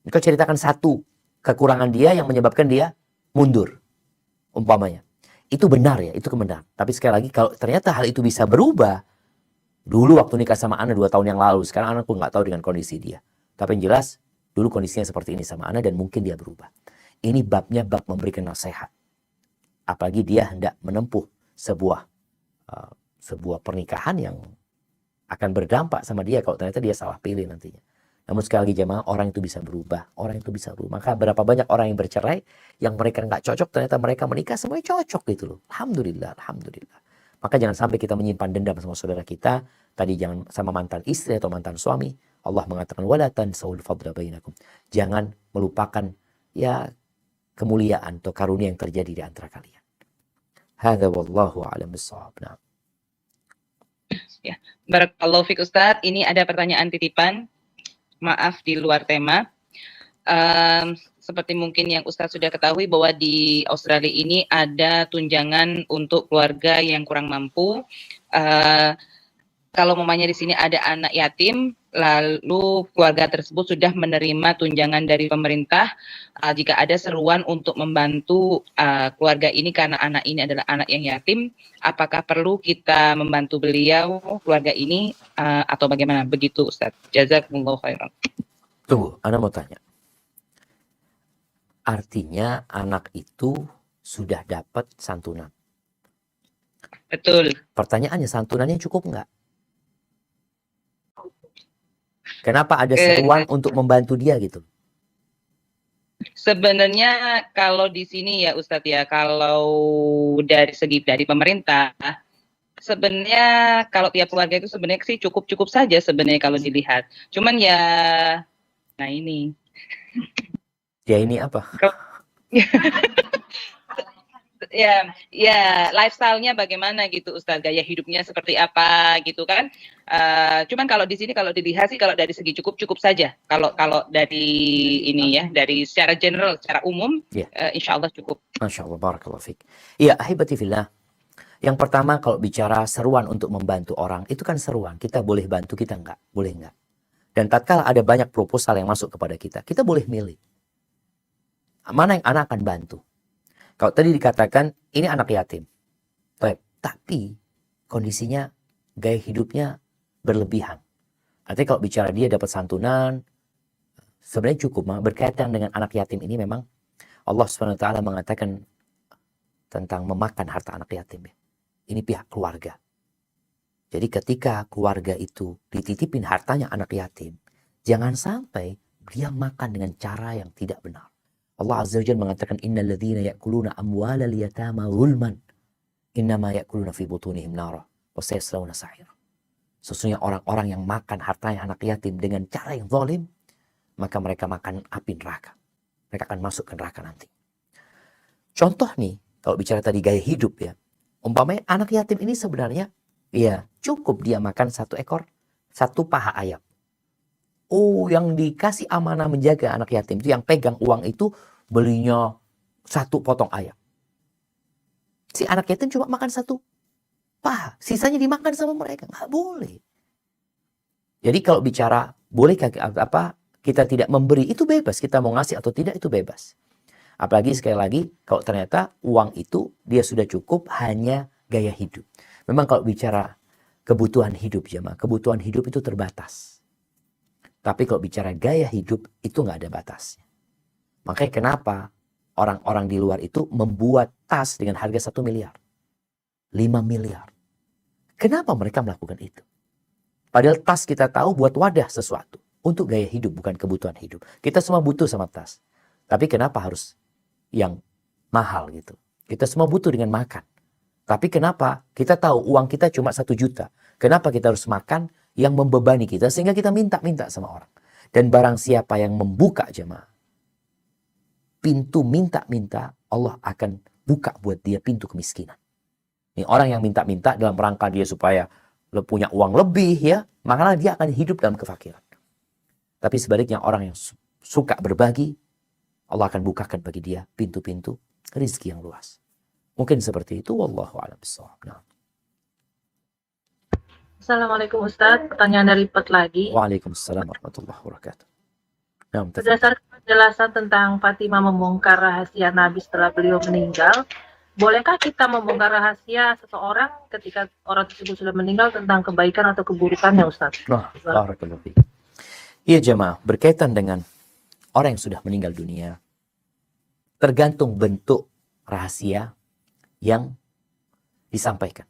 Kau ceritakan satu kekurangan dia yang menyebabkan dia mundur. Umpamanya. Itu benar ya. Itu kebenaran. Tapi sekali lagi kalau ternyata hal itu bisa berubah. Dulu waktu nikah sama Ana 2 tahun yang lalu. Sekarang Ana pun nggak tahu dengan kondisi dia. Tapi yang jelas dulu kondisinya seperti ini sama Ana dan mungkin dia berubah. Ini babnya bab memberikan nasihat. Apalagi dia hendak menempuh sebuah pernikahan yang akan berdampak sama dia kalau ternyata dia salah pilih nantinya. Namun sekali lagi jemaah, orang itu bisa berubah. Orang itu bisa berubah. Maka berapa banyak orang yang bercerai, yang mereka nggak cocok, ternyata mereka menikah semuanya cocok gitu loh. Alhamdulillah, alhamdulillah. Maka jangan sampai kita menyimpan dendam sama saudara kita. Tadi jangan sama mantan istri atau mantan suami. Allah mengatakan, wala tansawul fadla bainakum. Jangan melupakan ya kemuliaan atau karunia yang terjadi di antara kalian. Hadza wallahu a'lam bissawab. Nah. Ya, barakallahu fiik Ustaz. Ini ada pertanyaan titipan. Maaf di luar tema. Seperti mungkin yang Ustaz sudah ketahui bahwa di Australia ini ada tunjangan untuk keluarga yang kurang mampu. Kalau mamanya di sini ada anak yatim, lalu keluarga tersebut sudah menerima tunjangan dari pemerintah. Jika ada seruan untuk membantu keluarga ini karena anak ini adalah anak yang yatim, apakah perlu kita membantu beliau, keluarga ini, atau bagaimana? Begitu Ustaz. Jazakumullahu khairan. Tunggu, Ana mau tanya. Artinya anak itu sudah dapat santunan. Betul. Pertanyaannya, santunannya cukup nggak? Kenapa ada seruan untuk membantu dia gitu? Sebenarnya kalau di sini ya Ustadz ya, kalau dari segi dari pemerintah, sebenarnya kalau tiap keluarga itu sebenarnya sih cukup saja sebenarnya kalau dilihat. Cuman ya, nah ini. Ya ini apa? ya lifestyle-nya bagaimana gitu Ustaz, gaya hidupnya seperti apa gitu kan. Cuman kalau di sini kalau dilihat sih kalau dari segi cukup saja. Kalau dari ini ya, dari secara general, secara umum, Ya. insya Allah cukup. Masya Allah, barakallahu fiik. Iya, ahibati fillah. Yang pertama kalau bicara seruan untuk membantu orang, itu kan seruan. Kita boleh bantu, kita enggak. Boleh enggak. Dan tatkala ada banyak proposal yang masuk kepada kita boleh milih. Mana yang anak akan bantu. Kalau tadi dikatakan, ini anak yatim. Tapi kondisinya, gaya hidupnya berlebihan. Artinya kalau bicara dia dapat santunan, sebenarnya cukup. Berkaitan dengan anak yatim ini memang Allah SWT mengatakan tentang memakan harta anak yatim. Ini pihak keluarga. Jadi ketika keluarga itu dititipin hartanya anak yatim, jangan sampai dia makan dengan cara yang tidak benar. Allah Azza wa Jalla mengatakan innal ladzina ya'kuluna amwalal yatama zulman innama ya'kuluna fi butunihim nara wa sayaslawna sa'ira. Sesungguhnya orang-orang yang makan hartanya anak yatim dengan cara yang zalim, maka mereka makan api neraka. Mereka akan masuk ke neraka nanti. Contoh nih, kalau bicara tadi gaya hidup ya, umpamanya anak yatim ini sebenarnya ya cukup dia makan satu paha ayam. Oh, yang dikasih amanah menjaga anak yatim itu, yang pegang uang itu belinya 1 potong ayam. Si anak yatim cuma makan 1 paha, sisanya dimakan sama mereka. Nggak boleh. Jadi kalau bicara boleh kita tidak memberi, itu bebas. Kita mau ngasih atau tidak itu bebas. Apalagi sekali lagi kalau ternyata uang itu dia sudah cukup hanya gaya hidup. Memang kalau bicara kebutuhan hidup jemaah, kebutuhan hidup itu terbatas. Tapi kalau bicara gaya hidup itu nggak ada batasnya. Makanya kenapa orang-orang di luar itu membuat tas dengan harga 1 miliar. 5 miliar. Kenapa mereka melakukan itu? Padahal tas kita tahu buat wadah sesuatu. Untuk gaya hidup bukan kebutuhan hidup. Kita semua butuh sama tas. Tapi kenapa harus yang mahal gitu? Kita semua butuh dengan makan. Tapi kenapa kita tahu uang kita cuma 1 juta? Kenapa kita harus makan yang membebani kita sehingga kita minta-minta sama orang? Dan barang siapa yang membuka jemaah pintu minta-minta, Allah akan buka buat dia pintu kemiskinan. Ini orang yang minta-minta dalam rangka dia supaya punya uang lebih ya, maka dia akan hidup dalam kefakiran. Tapi sebaliknya orang yang suka berbagi, Allah akan bukakan bagi dia pintu-pintu rezeki yang luas. Mungkin seperti itu, wallahu a'lam bishawab. Nah. Assalamualaikum Ustadz, pertanyaan dari Pet lagi. Waalaikumsalam warahmatullahi wabarakatuh. Nah, berdasarkan penjelasan tentang Fatimah membongkar rahasia Nabi setelah beliau meninggal, bolehkah kita membongkar rahasia seseorang ketika orang tersebut sudah meninggal tentang kebaikan atau keburukannya Ustadz? Nah, barakallahu fiik. Iya jemaah, berkaitan dengan orang yang sudah meninggal dunia, tergantung bentuk rahasia yang disampaikan.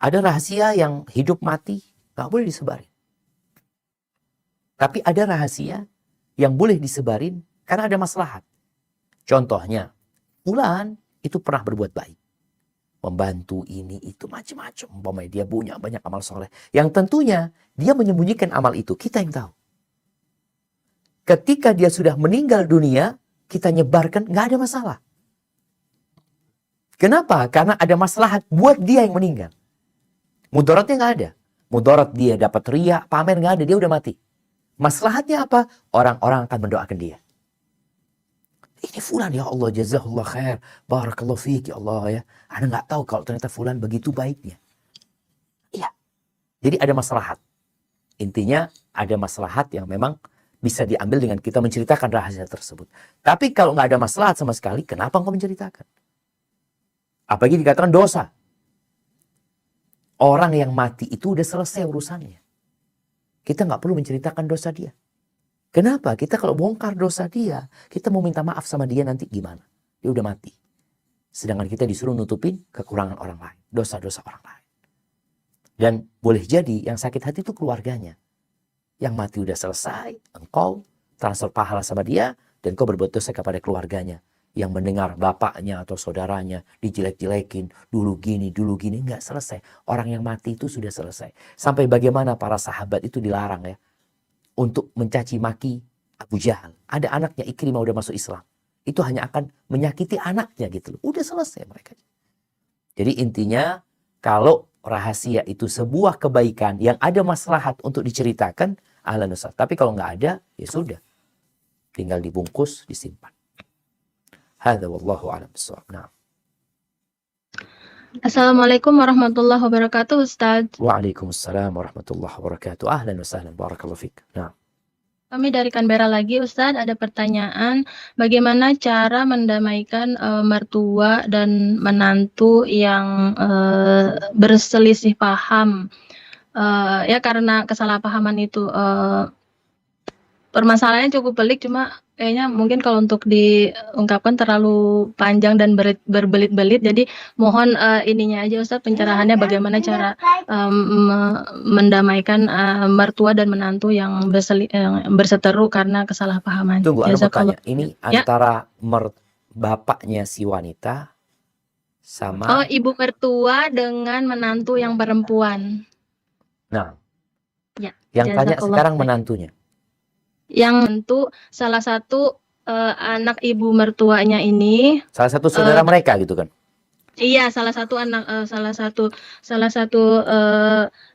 Ada rahasia yang hidup mati, gak boleh disebarin. Tapi ada rahasia yang boleh disebarin karena ada maslahat. Contohnya, fulan itu pernah berbuat baik. Membantu ini, itu, macam-macam. Umpamanya dia punya banyak amal soleh. Yang tentunya dia menyembunyikan amal itu, kita yang tahu. Ketika dia sudah meninggal dunia, kita nyebarkan, gak ada masalah. Kenapa? Karena ada maslahat buat dia yang meninggal. Mudaratnya nggak ada. Mudarat dia dapat riya, pamer nggak ada, dia udah mati. Maslahatnya apa? Orang-orang akan mendoakan dia. Ini fulan ya Allah, jazahullah khair, barakallahu fiik ya Allah ya. Anda nggak tahu kalau ternyata fulan begitu baiknya. Iya. Jadi ada maslahat. Intinya ada maslahat yang memang bisa diambil dengan kita menceritakan rahasia tersebut. Tapi kalau nggak ada maslahat sama sekali, kenapa engkau menceritakan? Apalagi dikatakan dosa. Orang yang mati itu udah selesai urusannya. Kita nggak perlu menceritakan dosa dia. Kenapa? Kita kalau bongkar dosa dia, kita mau minta maaf sama dia nanti gimana? Dia udah mati. Sedangkan kita disuruh nutupin kekurangan orang lain, dosa-dosa orang lain. Dan boleh jadi yang sakit hati itu keluarganya. Yang mati udah selesai, engkau transfer pahala sama dia, dan kau berbuat dosa kepada keluarganya. Yang mendengar bapaknya atau saudaranya dijelek-jelekin, dulu gini, nggak selesai. Orang yang mati itu sudah selesai. Sampai bagaimana para sahabat itu dilarang ya, untuk mencaci maki Abu Jahal. Ada anaknya Ikrimah udah masuk Islam. itu hanya akan menyakiti anaknya gitu loh. Udah selesai mereka. Jadi intinya kalau rahasia itu sebuah kebaikan yang ada maslahat untuk diceritakan, ahlan wa. Tapi kalau nggak ada, ya sudah. Tinggal dibungkus, disimpan. Hadza wallahu a'lam bissawab. Nah. Assalamualaikum warahmatullahi wabarakatuh, Ustaz. Waalaikumsalam warahmatullahi wabarakatuh. Ahlan wa sahlan, barakallahu fiik. Nah. Kami dari Canberra lagi, Ustaz. Ada pertanyaan, bagaimana cara mendamaikan mertua dan menantu yang berselisih paham? Ya karena kesalahpahaman itu. Permasalahannya cukup pelik, cuma kayaknya mungkin kalau untuk diungkapkan terlalu panjang dan berbelit-belit. Jadi mohon ininya aja Ustaz, pencerahannya bagaimana cara mendamaikan mertua dan menantu yang berseteru karena kesalahpahaman. Tunggu, ada mau tanya. Ini Ya. antara bapaknya si wanita sama... Oh, ibu mertua dengan menantu yang perempuan. Nah, Ya. yang tanya Jazakallah sekarang khair. menantunya. Yang tentu salah satu anak ibu mertuanya ini, Salah satu saudara mereka gitu kan. iya salah satu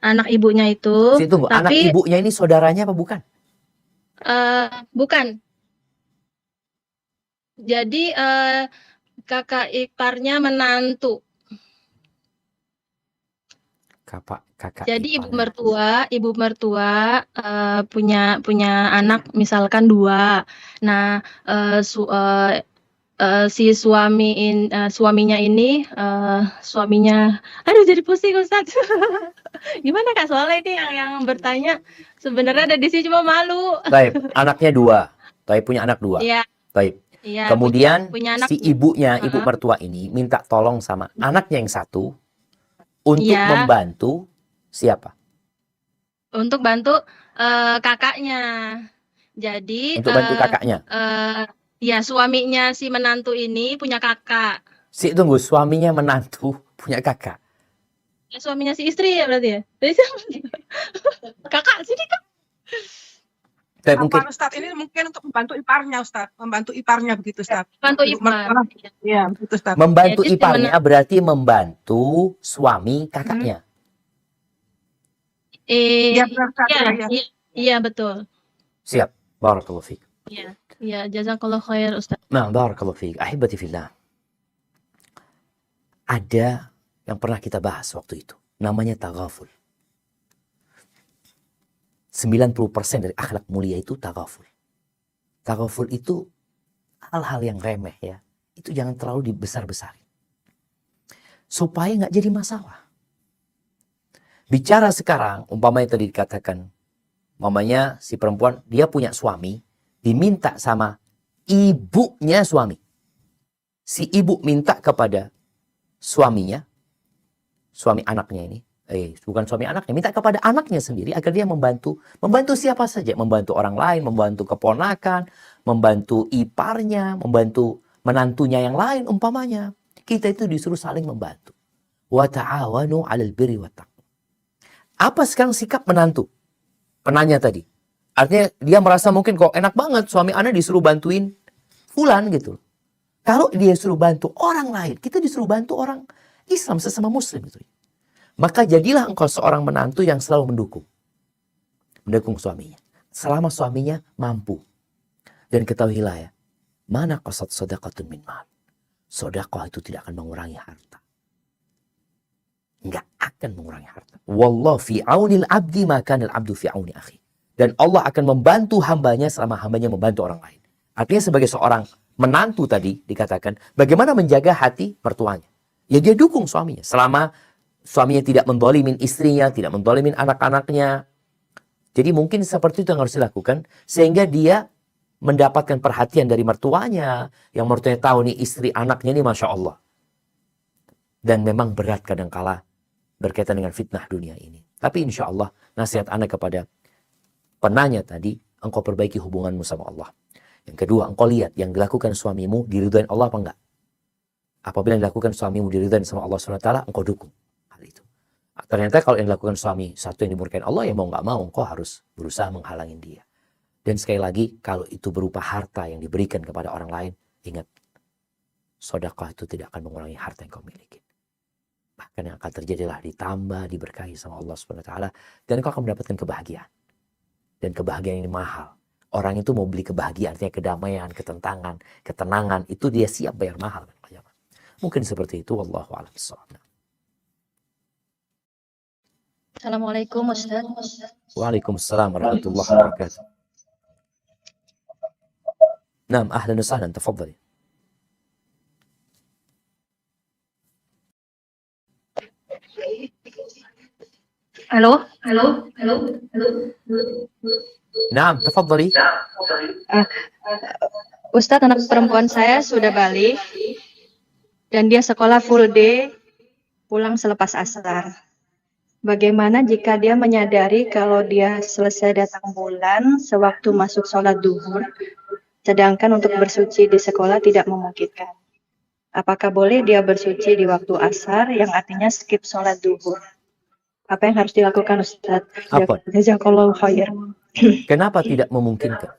anak ibunya itu. Tunggu, anak Tapi ibunya ini saudaranya apa bukan? bukan. Jadi kakak iparnya menantu. Kakak Jadi iparnya. ibu mertua punya anak misalkan 2. Nah, si suaminya ini aduh jadi pusing Ustaz. Gimana Kak, soalnya ini yang bertanya sebenarnya ada di sini cuma malu. Baik, anaknya 2. Baik, punya anak 2. Iya. Baik. Iya, Kemudian punya anak. si ibunya, ibu mertua ini minta tolong sama anaknya yang satu untuk Iya. membantu siapa? Untuk bantu kakaknya. Jadi Untuk bantu kakaknya. ya suaminya si menantu ini punya kakak. Tunggu, suaminya menantu punya kakak. Ya, suaminya si istri ya berarti ya. Jadi siapa? Kakak sini Kak. Tapi mungkin Ustaz, ini mungkin untuk membantu iparnya Ustaz, membantu iparnya begitu Ustaz. Bantu ipar. Iya, begitu Ustaz. membantu Jadi iparnya berarti membantu suami kakaknya. Iya, benar Ustaz. Iya. Iya betul. Siap. Barakallahu fiik. Iya, jazakallah khair Ustaz. Nah, barakallahu fiik. Ahibati fillah. Ada yang pernah kita bahas waktu itu. Namanya taghaful. 90% dari akhlak mulia itu taghaful. Taghaful itu hal-hal yang remeh ya. Itu jangan terlalu dibesar-besarin. Supaya nggak jadi masalah. Bicara sekarang, umpamanya tadi dikatakan, mamanya si perempuan, dia punya suami, diminta sama ibunya suami. Si ibu minta kepada suaminya, suami anaknya ini, bukan suami anaknya, minta kepada anaknya sendiri agar dia membantu siapa saja, membantu orang lain, membantu keponakan, membantu iparnya, membantu menantunya yang lain umpamanya. Kita itu disuruh saling membantu. Wa ta'awanu 'alal birri wat taqwa. Apa sekarang sikap menantu? Penanya tadi. Artinya dia merasa mungkin kok enak banget suami ana disuruh bantuin fulan gitu. Kalau dia suruh bantu orang lain, kita disuruh bantu orang Islam sesama muslim gitu. Maka jadilah engkau seorang menantu yang selalu mendukung suaminya. Selama suaminya mampu. Dan ketahuilah ya, mana qasad sadaqatun min mal. Sedekah itu tidak akan mengurangi harta. Enggak akan mengurangi harta. Wallahu fi aunil abdi maka al abdu fi auni akhi. Dan Allah akan membantu hambanya selama hambanya membantu orang lain. Artinya sebagai seorang menantu tadi dikatakan, bagaimana menjaga hati mertuanya. Ya dia dukung suaminya. Selama suaminya tidak mendolimin istrinya, tidak mendolimin anak-anaknya. Jadi mungkin seperti itu yang harus dilakukan. Sehingga dia mendapatkan perhatian dari mertuanya. Yang mertuanya tahu nih istri anaknya nih Masya Allah. Dan memang berat kadangkala berkaitan dengan fitnah dunia ini. Tapi insya Allah nasihat anak kepada penanya tadi, engkau perbaiki hubunganmu sama Allah. Yang kedua, engkau lihat yang dilakukan suamimu diridhoin Allah apa enggak. Apabila yang dilakukan suamimu diridhoin sama Allah SWT, engkau dukung hal itu. Ternyata kalau yang dilakukan suami satu yang dimurkain Allah, ya mau nggak mau engkau harus berusaha menghalangin dia. Dan sekali lagi, kalau itu berupa harta yang diberikan kepada orang lain, ingat, sedekah itu tidak akan mengurangi harta yang kau miliki. Bahkan yang akan terjadilah ditambah, diberkahi sama Allah Subhanahu wa taala, dan kau akan mendapatkan kebahagiaan. Dan kebahagiaan ini mahal. Orang itu mau beli kebahagiaan, artinya kedamaian, ketenangan, itu dia siap bayar mahal. Mungkin seperti itu, wallahu a'lam bishawab. Assalamualaikum Ustaz. Waalaikumsalam warahmatullahi wabarakatuh. Naam, ahlan wa sahlan, tafadhali. Halo. Naam, tafadhali. Ustadz, anak perempuan saya sudah balik dan dia sekolah full day, pulang selepas asar. Bagaimana jika dia menyadari kalau dia selesai datang bulan sewaktu masuk sholat duhur, sedangkan untuk bersuci di sekolah tidak memungkinkan? Apakah boleh dia bersuci di waktu asar yang artinya skip sholat duhur? Apa yang harus dilakukan Ustaz? Apa? Jazakallahu khair. Kenapa tidak memungkinkan?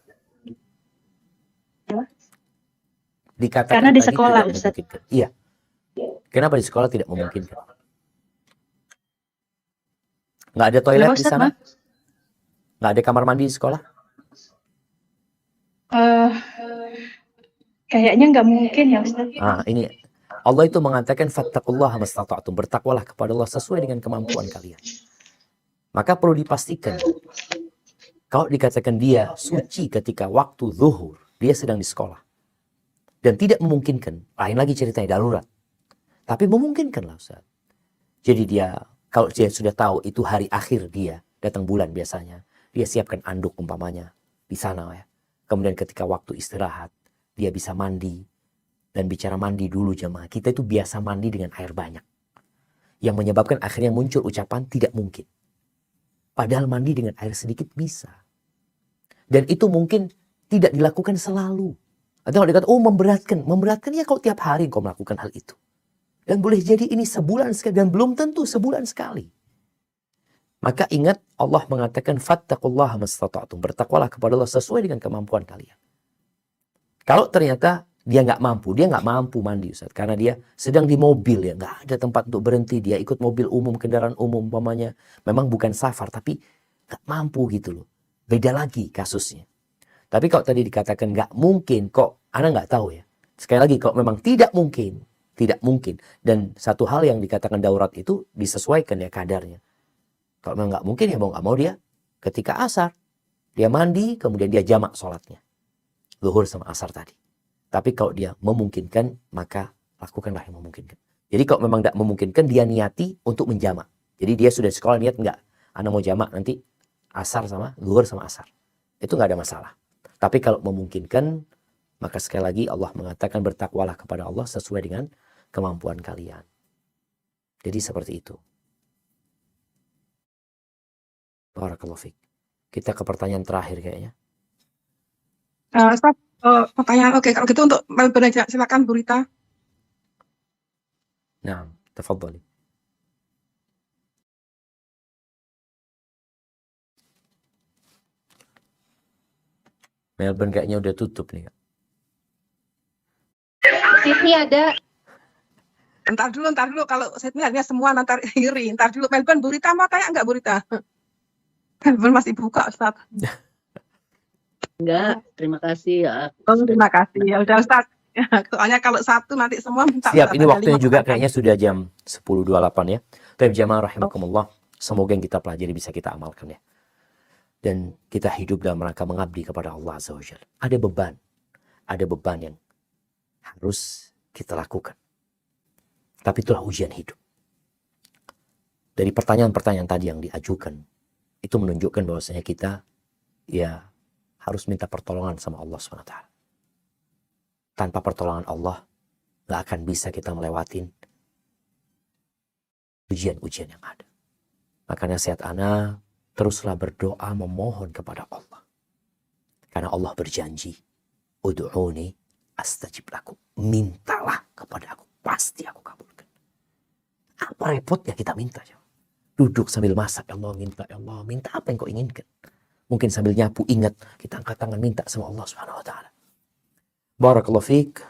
Dikatakan Karena di tadi sekolah, tidak Ustaz. memungkinkan. Iya. Kenapa di sekolah tidak memungkinkan? Nggak ada toilet Kenapa, di Ustaz, sana? Mak? Nggak ada kamar mandi di sekolah? Kayaknya nggak mungkin ya Ustaz. Ini Allah itu mengatakan fattaqullaha mastata'tum, bertakwalah kepada Allah sesuai dengan kemampuan kalian. Maka perlu dipastikan, kalau dikatakan dia suci ketika waktu zuhur, dia sedang di sekolah dan tidak memungkinkan, lain lagi ceritanya darurat. Tapi memungkinkanlah Ustaz. Jadi dia, kalau dia sudah tahu itu hari akhir dia, datang bulan biasanya, dia siapkan anduk umpamanya di sana ya. Kemudian ketika waktu istirahat, dia bisa mandi. Dan bicara mandi dulu jemaah, kita itu biasa mandi dengan air banyak. Yang menyebabkan akhirnya muncul ucapan tidak mungkin. Padahal mandi dengan air sedikit bisa. Dan itu mungkin tidak dilakukan selalu. Atau kalau dikatakan, memberatkan. Memberatkan ya kalau tiap hari kau melakukan hal itu. Dan boleh jadi ini sebulan sekali, dan belum tentu sebulan sekali. Maka ingat Allah mengatakan, fattaqullaha mastata'tum, bertakwalah kepada Allah sesuai dengan kemampuan kalian. Kalau ternyata dia nggak mampu mandi Ustaz, karena dia sedang di mobil ya, nggak ada tempat untuk berhenti, dia ikut mobil umum, kendaraan umum umpamanya, memang bukan safar tapi nggak mampu gitu loh, beda lagi kasusnya. Tapi kalau tadi dikatakan nggak mungkin, kok Ana nggak tahu ya. Sekali lagi, kalau memang tidak mungkin, dan satu hal yang dikatakan darurat itu disesuaikan ya kadarnya. Kalau memang nggak mungkin ya mau nggak mau dia ketika asar dia mandi, kemudian dia jamak sholatnya, zuhur sama asar tadi. Tapi kalau dia memungkinkan, maka lakukanlah yang memungkinkan. Jadi kalau memang tidak memungkinkan, dia niati untuk menjamak. Jadi dia sudah sekolah niat, enggak, Ana mau jamak nanti asar sama zuhur sama asar. Itu nggak ada masalah. Tapi kalau memungkinkan, maka sekali lagi Allah mengatakan bertakwalah kepada Allah sesuai dengan kemampuan kalian. Jadi seperti itu. Barakallahu fiik. Kita ke pertanyaan terakhir kayaknya. Ustaz, pertanyaan, oke, kalau gitu untuk Melbourne aja, silakan Bu Rita. Nah, tafadhali. Melbourne kayaknya udah tutup nih. Sydney ada. Ntar dulu, kalau Sydney hanya semua nanti iri. Ntar dulu, Melbourne, Bu Rita mau tanya nggak Bu Rita? Melbourne masih buka, Ustaz. Enggak, terima kasih ya. Terima kasih. Ya udah Ustaz. Soalnya kalau satu nanti semua minta. Siap, Ustaz, ini ada waktunya 5 juga pertanyaan. kayaknya sudah jam 10.28 ya. Tapi jamaah rahimakumullah, semoga yang kita pelajari bisa kita amalkan ya. Dan kita hidup dalam rangka mengabdi kepada Allah Azza wa Jalla. Ada beban yang harus kita lakukan. Tapi itulah ujian hidup. Dari pertanyaan-pertanyaan tadi yang diajukan, itu menunjukkan bahwasanya kita ya harus minta pertolongan sama Allah SWT. Tanpa pertolongan Allah, gak akan bisa kita melewatin ujian-ujian yang ada. Maka nasihat ana, teruslah berdoa memohon kepada Allah. Karena Allah berjanji, ud'uni astajib lakum. Mintalah kepada aku, pasti aku kabulkan. Apa repotnya kita minta? Duduk sambil masak, ya Allah minta apa yang kau inginkan. Mungkin sambil nyapu ingat, kita angkat tangan minta sama Allah Subhanahu wa taala. Barakallahu fiik.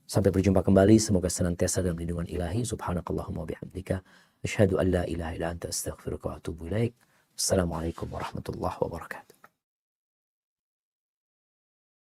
Sampai berjumpa kembali, semoga senantiasa dalam lindungan ilahi. Subhanakallahumma bihamdika asyhadu an la ilaha illa anta astaghfiruka wa atubu ilaik. Assalamualaikum warahmatullahi wabarakatuh.